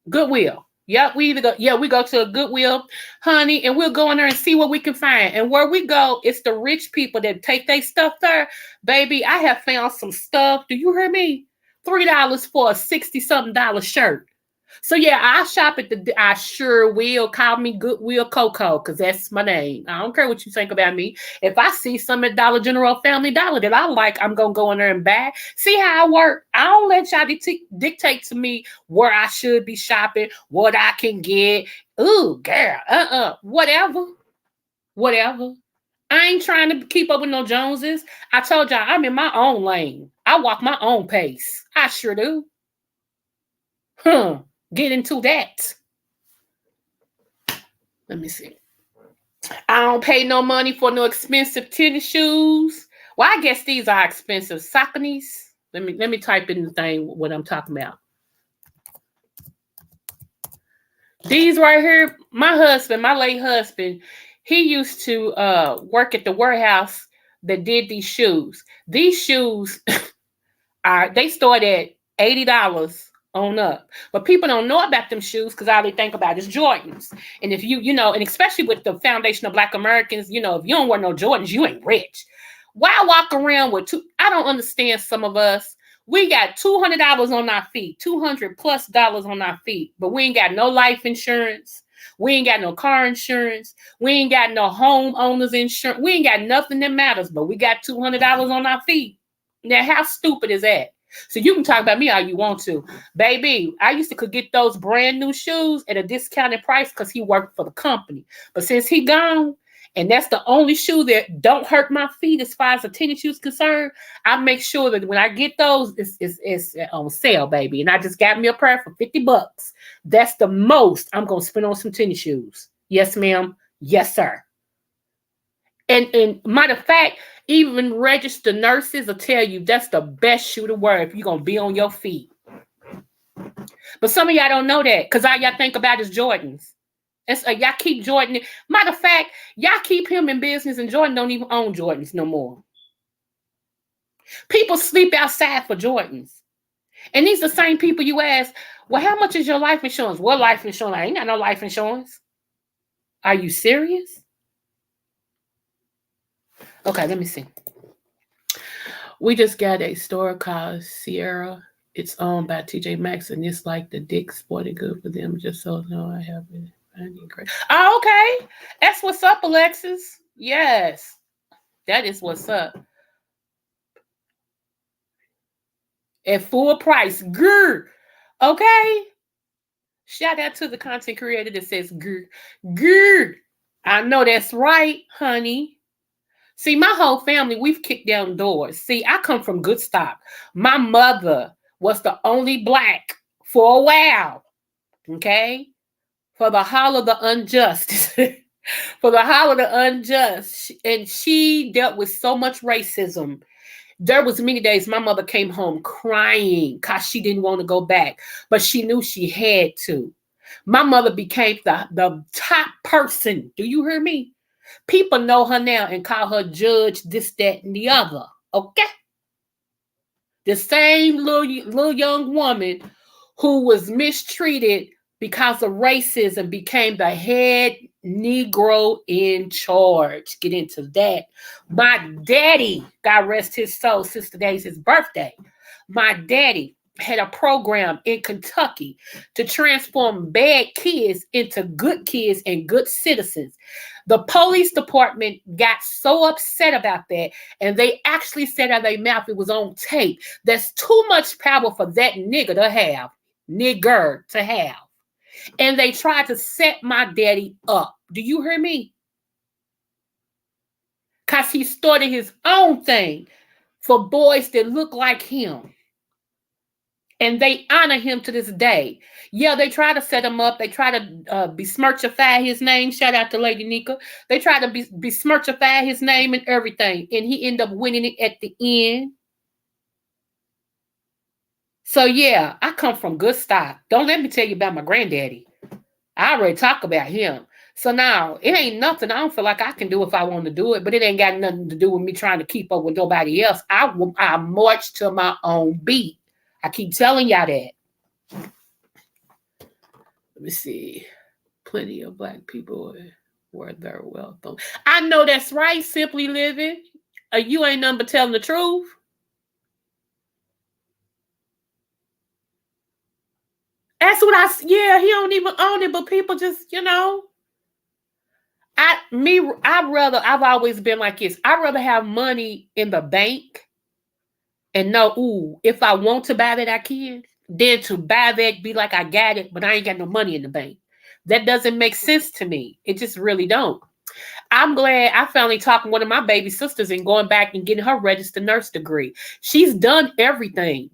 Goodwill. Yep, we go to a Goodwill, honey, and we'll go in there and see what we can find. And where we go, it's the rich people that take their stuff there. Baby, I have found some stuff. Do you hear me? $3 for a $60-something shirt. So yeah, I shop at I sure will. Call me Goodwill Coco, because that's my name. I don't care what you think about me. If I see some at Dollar General, Family Dollar that I like, I'm going to go in there and buy. See how I work? I don't let y'all dictate to me where I should be shopping, what I can get. Ooh, girl, whatever. I ain't trying to keep up with no Joneses. I told y'all, I'm in my own lane. I walk my own pace. I sure do. Get into that. Let me see. I don't pay no money for no expensive tennis shoes. Well, I guess these are expensive. Saucony's. Let me type in the thing what I'm talking about. These right here, my husband, my late husband, he used to work at the warehouse that did these shoes. These shoes they start at $80 on up. But people don't know about them shoes because all they think about is Jordans. And if you and especially with the foundation of Black Americans, if you don't wear no Jordans, you ain't rich. Why walk around with two? I don't understand some of us. We got $200 on our feet, $200+ on our feet, but we ain't got no life insurance. We ain't got no car insurance. We ain't got no homeowners insurance. We ain't got nothing that matters, but we got $200 on our feet. Now, how stupid is that? So you can talk about me all you want to. Baby, I used to could get those brand new shoes at a discounted price because he worked for the company. But since he gone, and that's the only shoe that don't hurt my feet as far as a tennis shoe is concerned, I make sure that when I get those, it's on sale, baby. And I just got me a pair for $50. That's the most I'm going to spend on some tennis shoes. Yes, ma'am. Yes, sir. And matter of fact, even registered nurses will tell you that's the best shoe to wear if you're going to be on your feet. But some of y'all don't know that because all y'all think about is Jordans. Y'all keep Jordan. Matter of fact, y'all keep him in business and Jordan don't even own Jordans no more. People sleep outside for Jordans. And these are the same people you ask, well, how much is your life insurance? What life insurance? I ain't got no life insurance. Are you serious? Okay, let me see. We just got a store called Sierra. It's owned by TJ Maxx, and it's like the Dick's Sporting Good for them. Just so no, I have it. Oh, okay. That's what's up, Alexis. Yes, that is what's up. At full price. Grr. Okay. Shout out to the content creator that says grr. Grr. I know that's right, honey. See, my whole family, we've kicked down doors. See, I come from good stock. My mother was the only Black for a while. Okay? For the Hall of the Unjust. For the Hall of the Unjust. And she dealt with so much racism. There was many days my mother came home crying because she didn't want to go back. But she knew she had to. My mother became the top person. Do you hear me? People know her now and call her judge, this, that, and the other. Okay? The same little young woman who was mistreated because of racism became the head Negro in charge. Get into that. My daddy, God rest his soul, since today's his birthday. My daddy had a program in Kentucky to transform bad kids into good kids and good citizens. The police department got so upset about that, and they actually said out of their mouth, it was on tape, that's too much power for that nigger to have. And they tried to set my daddy up. Do you hear me? Because he started his own thing for boys that look like him. And they honor him to this day. Yeah, they try to set him up. They try to besmirchify his name. Shout out to Lady Nika. They try to besmirchify his name and everything. And he ended up winning it at the end. So, yeah, I come from good stock. Don't let me tell you about my granddaddy. I already talked about him. So now, it ain't nothing I don't feel like I can do if I want to do it. But it ain't got nothing to do with me trying to keep up with nobody else. I march to my own beat. I keep telling y'all that. Let me see. Plenty of Black people were their wealth. I know that's right, Simply Living. You ain't nothing but telling the truth. That's what yeah, he don't even own it, but people just, I've always been like this. I'd rather have money in the bank and know, if I want to buy that, I can, than to buy that, be like I got it, but I ain't got no money in the bank. That doesn't make sense to me. It just really don't. I'm glad I finally talked to one of my baby sisters and going back and getting her registered nurse degree. She's done everything,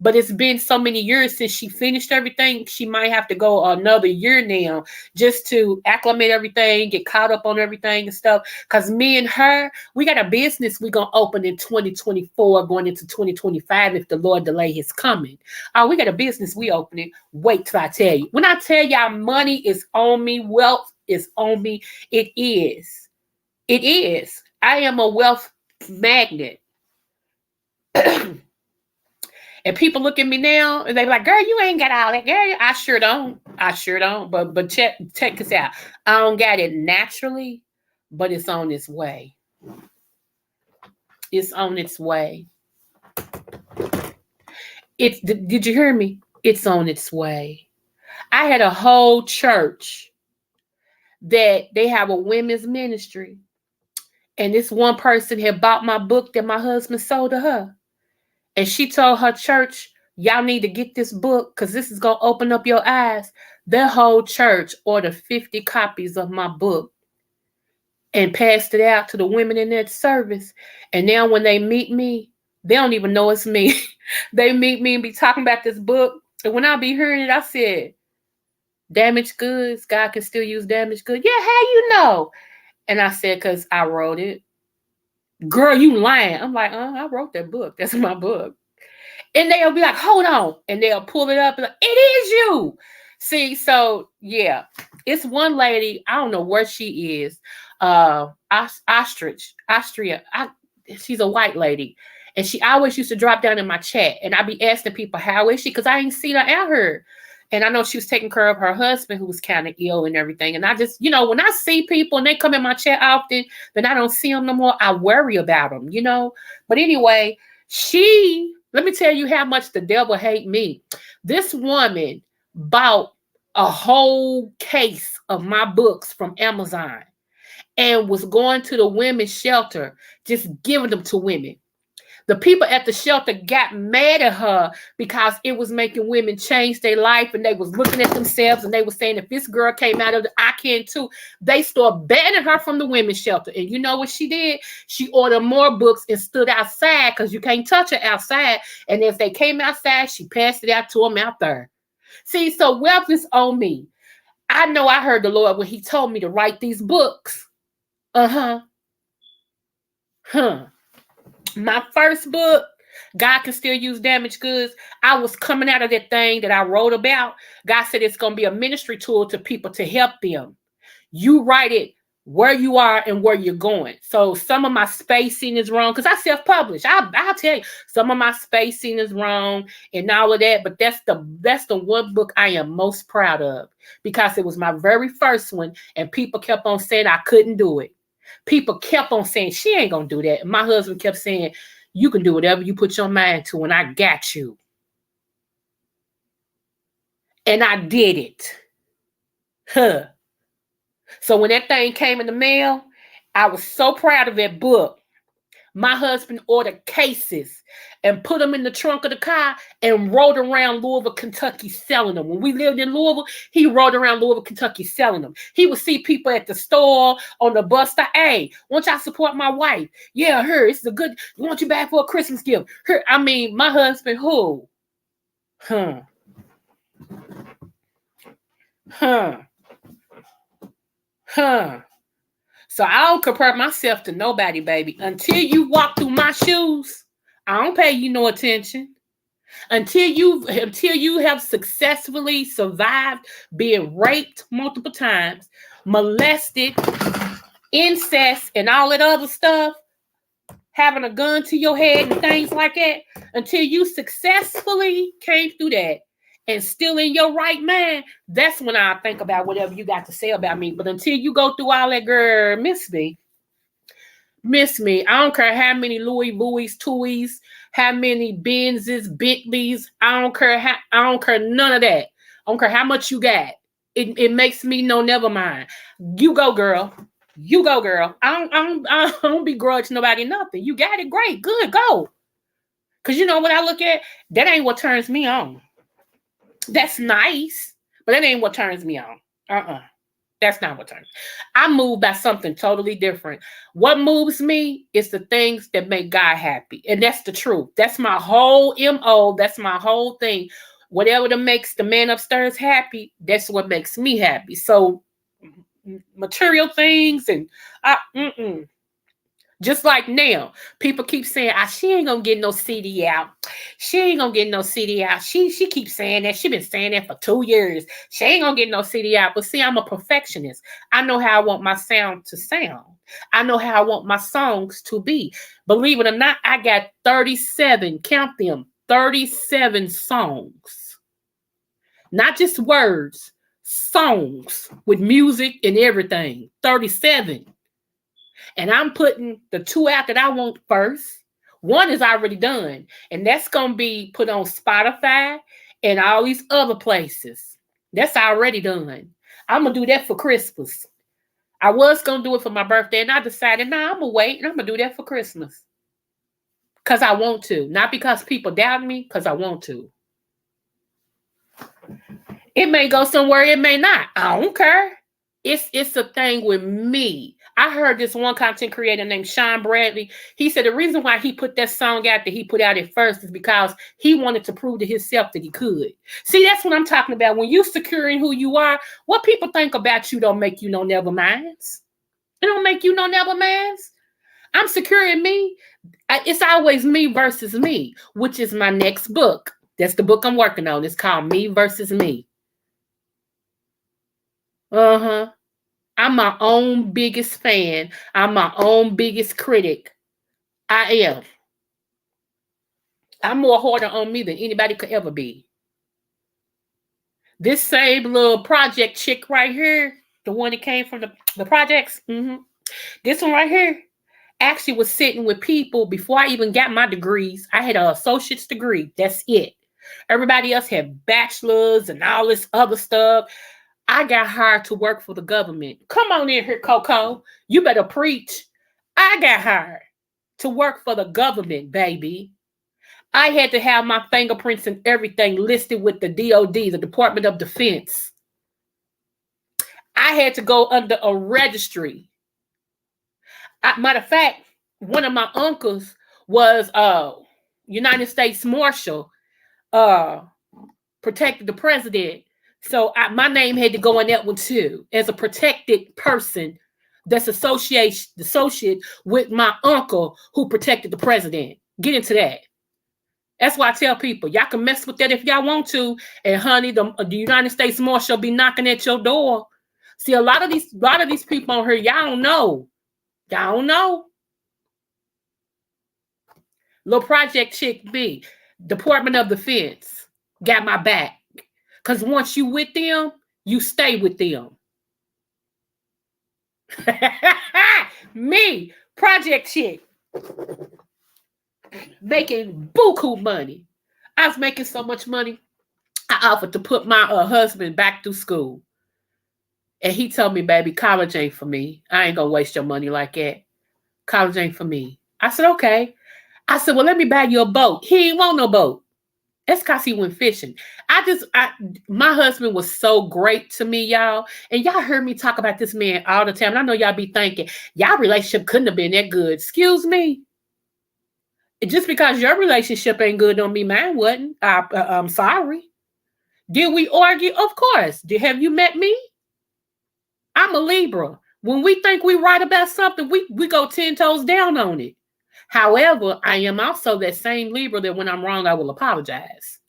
But it's been so many years since she finished everything. She might have to go another year now just to acclimate everything, get caught up on everything and stuff. Because me and her, we got a business we're going to open in 2024, going into 2025 if the Lord delay his coming. Oh, we got a business we opening. Wait till I tell you. When I tell y'all money is on me, wealth is on me, it is. It is. I am a wealth magnet. And people look at me now and they be like, girl, you ain't got all that. Girl, I sure don't. I sure don't. But check this out. I don't got it naturally, but it's on its way. It's on its way. Did you hear me? It's on its way. I had a whole church that they have a women's ministry. And this one person had bought my book that my husband sold to her. And she told her church, y'all need to get this book because this is going to open up your eyes. Their whole church ordered 50 copies of my book and passed it out to the women in that service. And now when they meet me, they don't even know it's me. They meet me and be talking about this book. And when I be hearing it, I said, damaged goods, God can still use damaged goods. Yeah, how you know? And I said, because I wrote it. Girl, you lying. I'm like, I wrote that book. That's my book. And they'll be like, hold on. And they'll pull it up and like, it is you. See, so yeah. It's one lady, I don't know where she is. Austria. She's a white lady. And she always used to drop down in my chat. And I'd be asking people, how is she? Because I ain't seen her out here. And I know she was taking care of her husband who was kind of ill and everything. And I just, when I see people and they come in my chat often, then I don't see them no more. I worry about them, But anyway, let me tell you how much the devil hate me. This woman bought a whole case of my books from Amazon and was going to the women's shelter, just giving them to women. The people at the shelter got mad at her because it was making women change their life, and they was looking at themselves and they were saying, if this girl came out of I can too. They started banning her from the women's shelter. And you know what she did? She ordered more books and stood outside because you can't touch her outside. And as they came outside, she passed it out to them out there. See, so wealth is on me. I know I heard the Lord when he told me to write these books. My first book, God Can Still Use Damaged Goods, I was coming out of that thing that I wrote about. God said it's going to be a ministry tool to people to help them. You write it where you are and where you're going. So some of my spacing is wrong because I self-publish. I'll tell you, some of my spacing is wrong and all of that. But that's the one book I am most proud of because it was my very first one, and people kept on saying I couldn't do it. People kept on saying, she ain't going to do that. My husband kept saying, you can do whatever you put your mind to, and I got you. And I did it. So when that thing came in the mail, I was so proud of that book. My husband ordered cases and put them in the trunk of the car and rode around Louisville, Kentucky selling them. When we lived in Louisville, he rode around Louisville, Kentucky selling them. He would see people at the store, on the bus stop. Hey, won't y'all support my wife? Yeah, her. It's a good, you want you back for a Christmas gift. Her. I mean, my husband, who? Huh. So I don't compare myself to nobody, baby. Until you walk through my shoes, I don't pay you no attention. Until you have successfully survived being raped multiple times, molested, incest, and all that other stuff, having a gun to your head and things like that, until you successfully came through that and still in your right mind, that's when I think about whatever you got to say about me. But until you go through all that, girl, miss me. I don't care how many Louis Vuitton, Tuis, how many Benzes, Bentleys. I don't care none of that. I don't care how much you got. It makes me know. Never mind. You go, girl. You go, girl. I don't begrudge nobody nothing. You got it, great, good, go. Cause you know what I look at? That ain't what turns me on. That's nice, but that ain't what turns me on. That's not what turns. I'm moved by something totally different. What moves me is the things that make God happy. And that's the truth. That's my whole MO. That's my whole thing. Whatever that makes the man upstairs happy, that's what makes me happy. So material things and just like now, people keep saying, she ain't gonna get no CD out. She ain't gonna get no CD out. She keeps saying that. She been saying that for 2 years. She ain't gonna get no CD out. But see, I'm a perfectionist. I know how I want my sound to sound. I know how I want my songs to be. Believe it or not, I got 37, count them, 37 songs. Not just words, songs with music and everything. 37. And I'm putting the 2 out that I want first. One is already done. And that's going to be put on Spotify and all these other places. That's already done. I'm going to do that for Christmas. I was going to do it for my birthday. And I decided, I'm going to wait. And I'm going to do that for Christmas. Because I want to. Not because people doubt me. Because I want to. It may go somewhere. It may not. I don't care. It's a thing with me. I heard this one content creator named Sean Bradley. He said the reason why he put that song out that he put out at first is because he wanted to prove to himself that he could. See, that's what I'm talking about. When you securing who you are, what people think about you don't make you no never minds. It don't make you no never minds. I'm securing me. It's always me versus me, which is my next book. That's the book I'm working on. It's called Me Versus Me. I'm my own biggest fan. I'm my own biggest critic. I am. I'm more harder on me than anybody could ever be. This same little project chick right here, the one that came from the projects, this one right here, actually was sitting with people before I even got my degrees. I had an associate's degree. That's it. Everybody else had bachelors and all this other stuff. I got hired to work for the government. Come on in here, Coco. You better preach. I got hired to work for the government, baby. I had to have my fingerprints and everything listed with the DOD, the Department of Defense. I had to go under a registry. Matter of fact, one of my uncles was United States Marshal, protected the president. So my name had to go in that one too, as a protected person that's associate with my uncle who protected the president. Get into that. That's why I tell people, y'all can mess with that if y'all want to. And honey, the United States Marshal be knocking at your door. See, a lot of these people on here, y'all don't know. Y'all don't know. Little Project Chick B, Department of Defense, got my back. Because once you with them, you stay with them. Me, Project Chick, making buku money. I was making so much money, I offered to put my husband back through school. And he told me, baby, college ain't for me. I ain't going to waste your money like that. College ain't for me. I said, okay. I said, well, let me buy you a boat. He ain't want no boat. That's because he went fishing. My husband was so great to me, y'all. And y'all heard me talk about this man all the time. And I know y'all be thinking, y'all relationship couldn't have been that good. Excuse me. Just because your relationship ain't good don't mean mine wasn't. I'm sorry. Did we argue? Of course. Have you met me? I'm a Libra. When we think we right about something, we go 10 toes down on it. However, I am also that same Libra that when I'm wrong, I will apologize.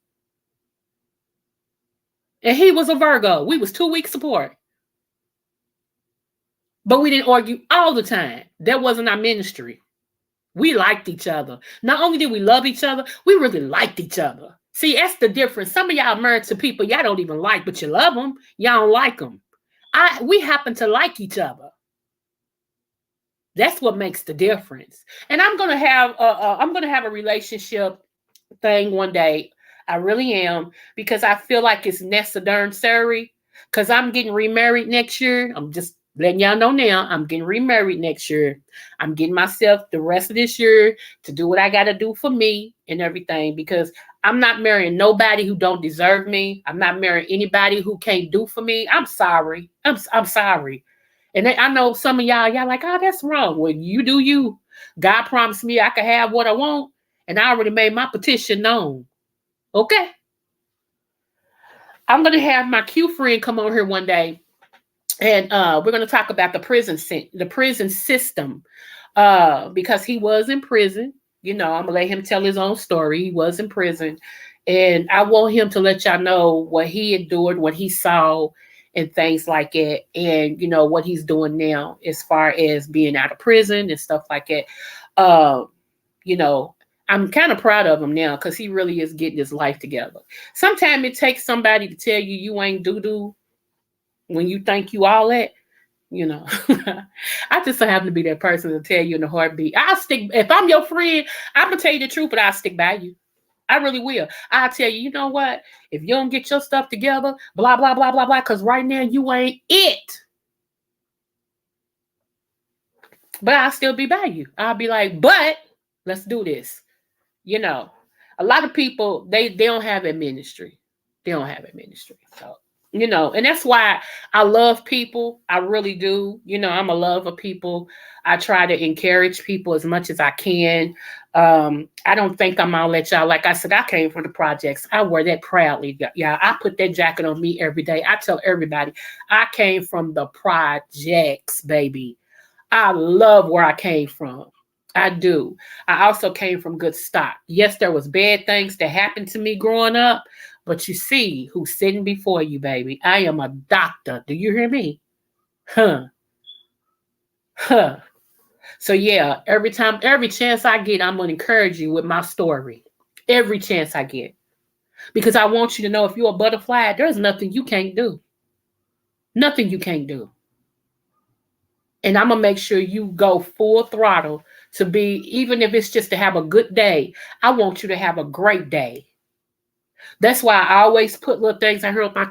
And he was a Virgo. We was 2 weeks apart. But we didn't argue all the time. That wasn't our ministry. We liked each other. Not only did we love each other, we really liked each other. See, that's the difference. Some of y'all married to people y'all don't even like, but you love them. Y'all don't like them. We happen to like each other. That's what makes the difference. And I'm gonna have a relationship thing one day. I really am, because I feel like it's necessary. Because I'm getting remarried next year. I'm just Letting y'all know now, I'm getting remarried next year. I'm getting myself the rest of this year to do what I got to do for me and everything because I'm not marrying nobody who don't deserve me. I'm not marrying anybody who can't do for me. I'm sorry. I'm sorry. And I know some of y'all like, oh, that's wrong. Well, you do you. God promised me I could have what I want, and I already made my petition known. Okay. I'm gonna have my Q friend come on here one day, and we're gonna talk about the prison system, because he was in prison. You know, I'm gonna let him tell his own story. He was in prison, and I want him to let y'all know what he endured, what he saw, and things like that, and you know what he's doing now as far as being out of prison and stuff like that. Uh, you know, I'm kind of proud of him now because he really is getting his life together. Sometimes it takes somebody to tell you you ain't doo doo when you think you all that. You know, I just so happen to be that person to tell you in a heartbeat. I'll stick if I'm your friend. I'm gonna tell you the truth, but I'll stick by you. I really will. I'll tell you. You know what? If you don't get your stuff together, blah blah blah blah blah, because right now you ain't it. But I'll still be by you. I'll be like, but let's do this. You know, a lot of people they don't have a ministry. They don't have a ministry. So you know, and that's why I love people. I really do. You know, I'm a love of people. I try to encourage people as much as I can. I don't think I'm gonna let y'all. Like I said, I came from the projects. I wear that proudly. Yeah, I put that jacket on me every day. I tell everybody I came from the projects, baby. I love where I came from. I do. I also came from good stock. Yes, there was bad things that happened to me growing up, but you see who's sitting before you, baby. I am a doctor. Do you hear me? Huh. Huh. So yeah, every chance I get, I'm gonna encourage you with my story. Every chance I get. Because I want you to know if you're a butterfly, there's nothing you can't do. Nothing you can't do. And I'm gonna make sure you go full throttle to be, even if it's just to have a good day. I want you to have a great day. That's why I always put little things I hear on my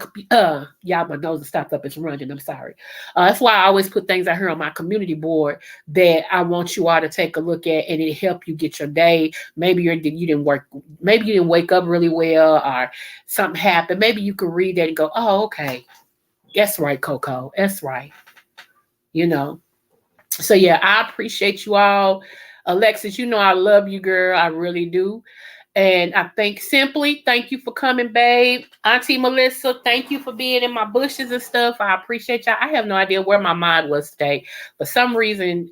y'all, my nose is stopped up. It's running. I'm sorry. That's why I always put things I hear on my community board that I want you all to take a look at, and it help you get your day. Maybe you didn't work. Maybe you didn't wake up really well, or something happened. Maybe you can read that and go, "Oh, okay, that's right, Coco. That's right." You know. So yeah, I appreciate you all. Alexis, you know I love you, girl. I really do. And I think simply, thank you for coming, babe. Auntie Melissa, thank you for being in my bushes and stuff. I appreciate y'all. I have no idea where my mind was today. For some reason,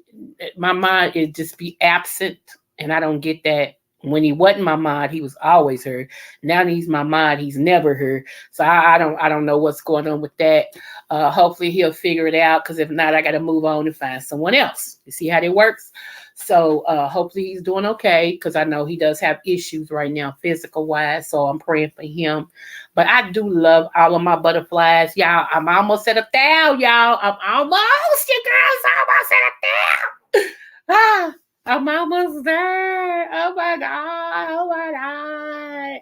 my mind is just be absent, and I don't get that. When he wasn't my mind, he was always here. Now that he's my mind, he's never here. So I don't know what's going on with that. Hopefully he'll figure it out. Because if not, I got to move on and find someone else. You see how that works? So hopefully he's doing okay, because I know he does have issues right now, physical wise. So I'm praying for him. But I do love all of my butterflies. Y'all, I'm almost at 1,000, y'all. I'm almost, you girls, almost at 1,000. Ah, I'm almost there. Oh my God. Oh my God.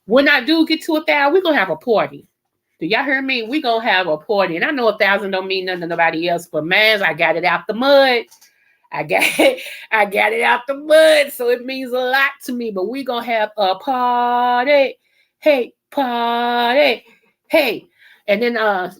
When I do get to 1,000, we're going to have a party. Do y'all hear me? We're going to have a party. And I know 1,000 don't mean nothing to nobody else, but man, I got it out the mud. I got it, I got it out the mud, so it means a lot to me. But we gonna have a party, hey, party, hey. And then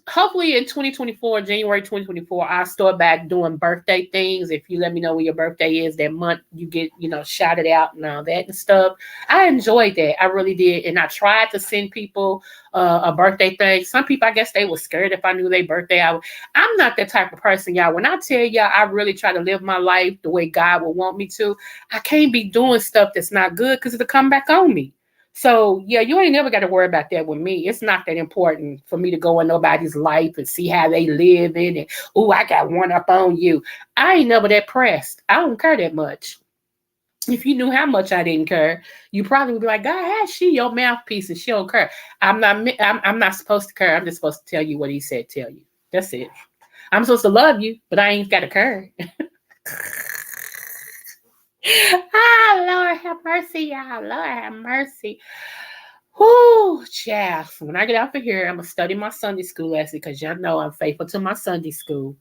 hopefully in 2024, January 2024, I'll start back doing birthday things. If you let me know when your birthday is that month, you get, shouted out and all that and stuff. I enjoyed that. I really did. And I tried to send people a birthday thing. Some people, I guess they were scared if I knew their birthday. I'm not that type of person, y'all. When I tell y'all I really try to live my life the way God would want me to, I can't be doing stuff that's not good because it'll come back on me. So, yeah, you ain't never got to worry about that with me. It's not that important for me to go in nobody's life and see how they live in it. Oh, I got one up on you. I ain't never that pressed. I don't care that much. If you knew how much I didn't care, you probably would be like, God, how's she your mouthpiece and she don't care? I'm not supposed to care. I'm just supposed to tell you what he said tell you. That's it. I'm supposed to love you, but I ain't got to care. Lord have mercy, y'all. Lord have mercy. Whoo, child. When I get out of here, I'm going to study my Sunday school lesson because y'all know I'm faithful to my Sunday school.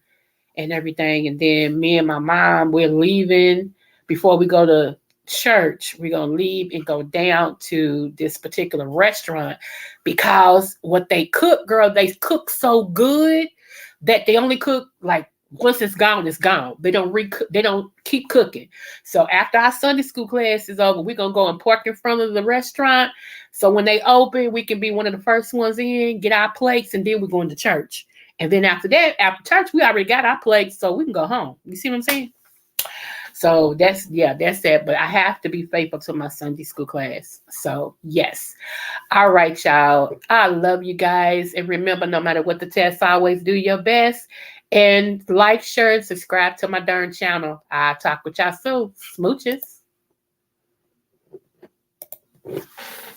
and everything. And then me and my mom, we're leaving before we go to church. We're going to leave and go down to this particular restaurant because what they cook, girl, they cook so good that they only cook like once it's gone, it's gone. They don't they don't keep cooking. So after our Sunday school class is over, we're gonna go and park in front of the restaurant. So when they open, we can be one of the first ones in, get our plates, and then we're going to church. And then after that, after church, we already got our plates, so we can go home. You see what I'm saying? So that's that. But I have to be faithful to my Sunday school class. So yes. All right, y'all. I love you guys. And remember, no matter what the test, always do your best. And like, share, and subscribe to my darn channel. I'll talk with y'all soon. Smooches.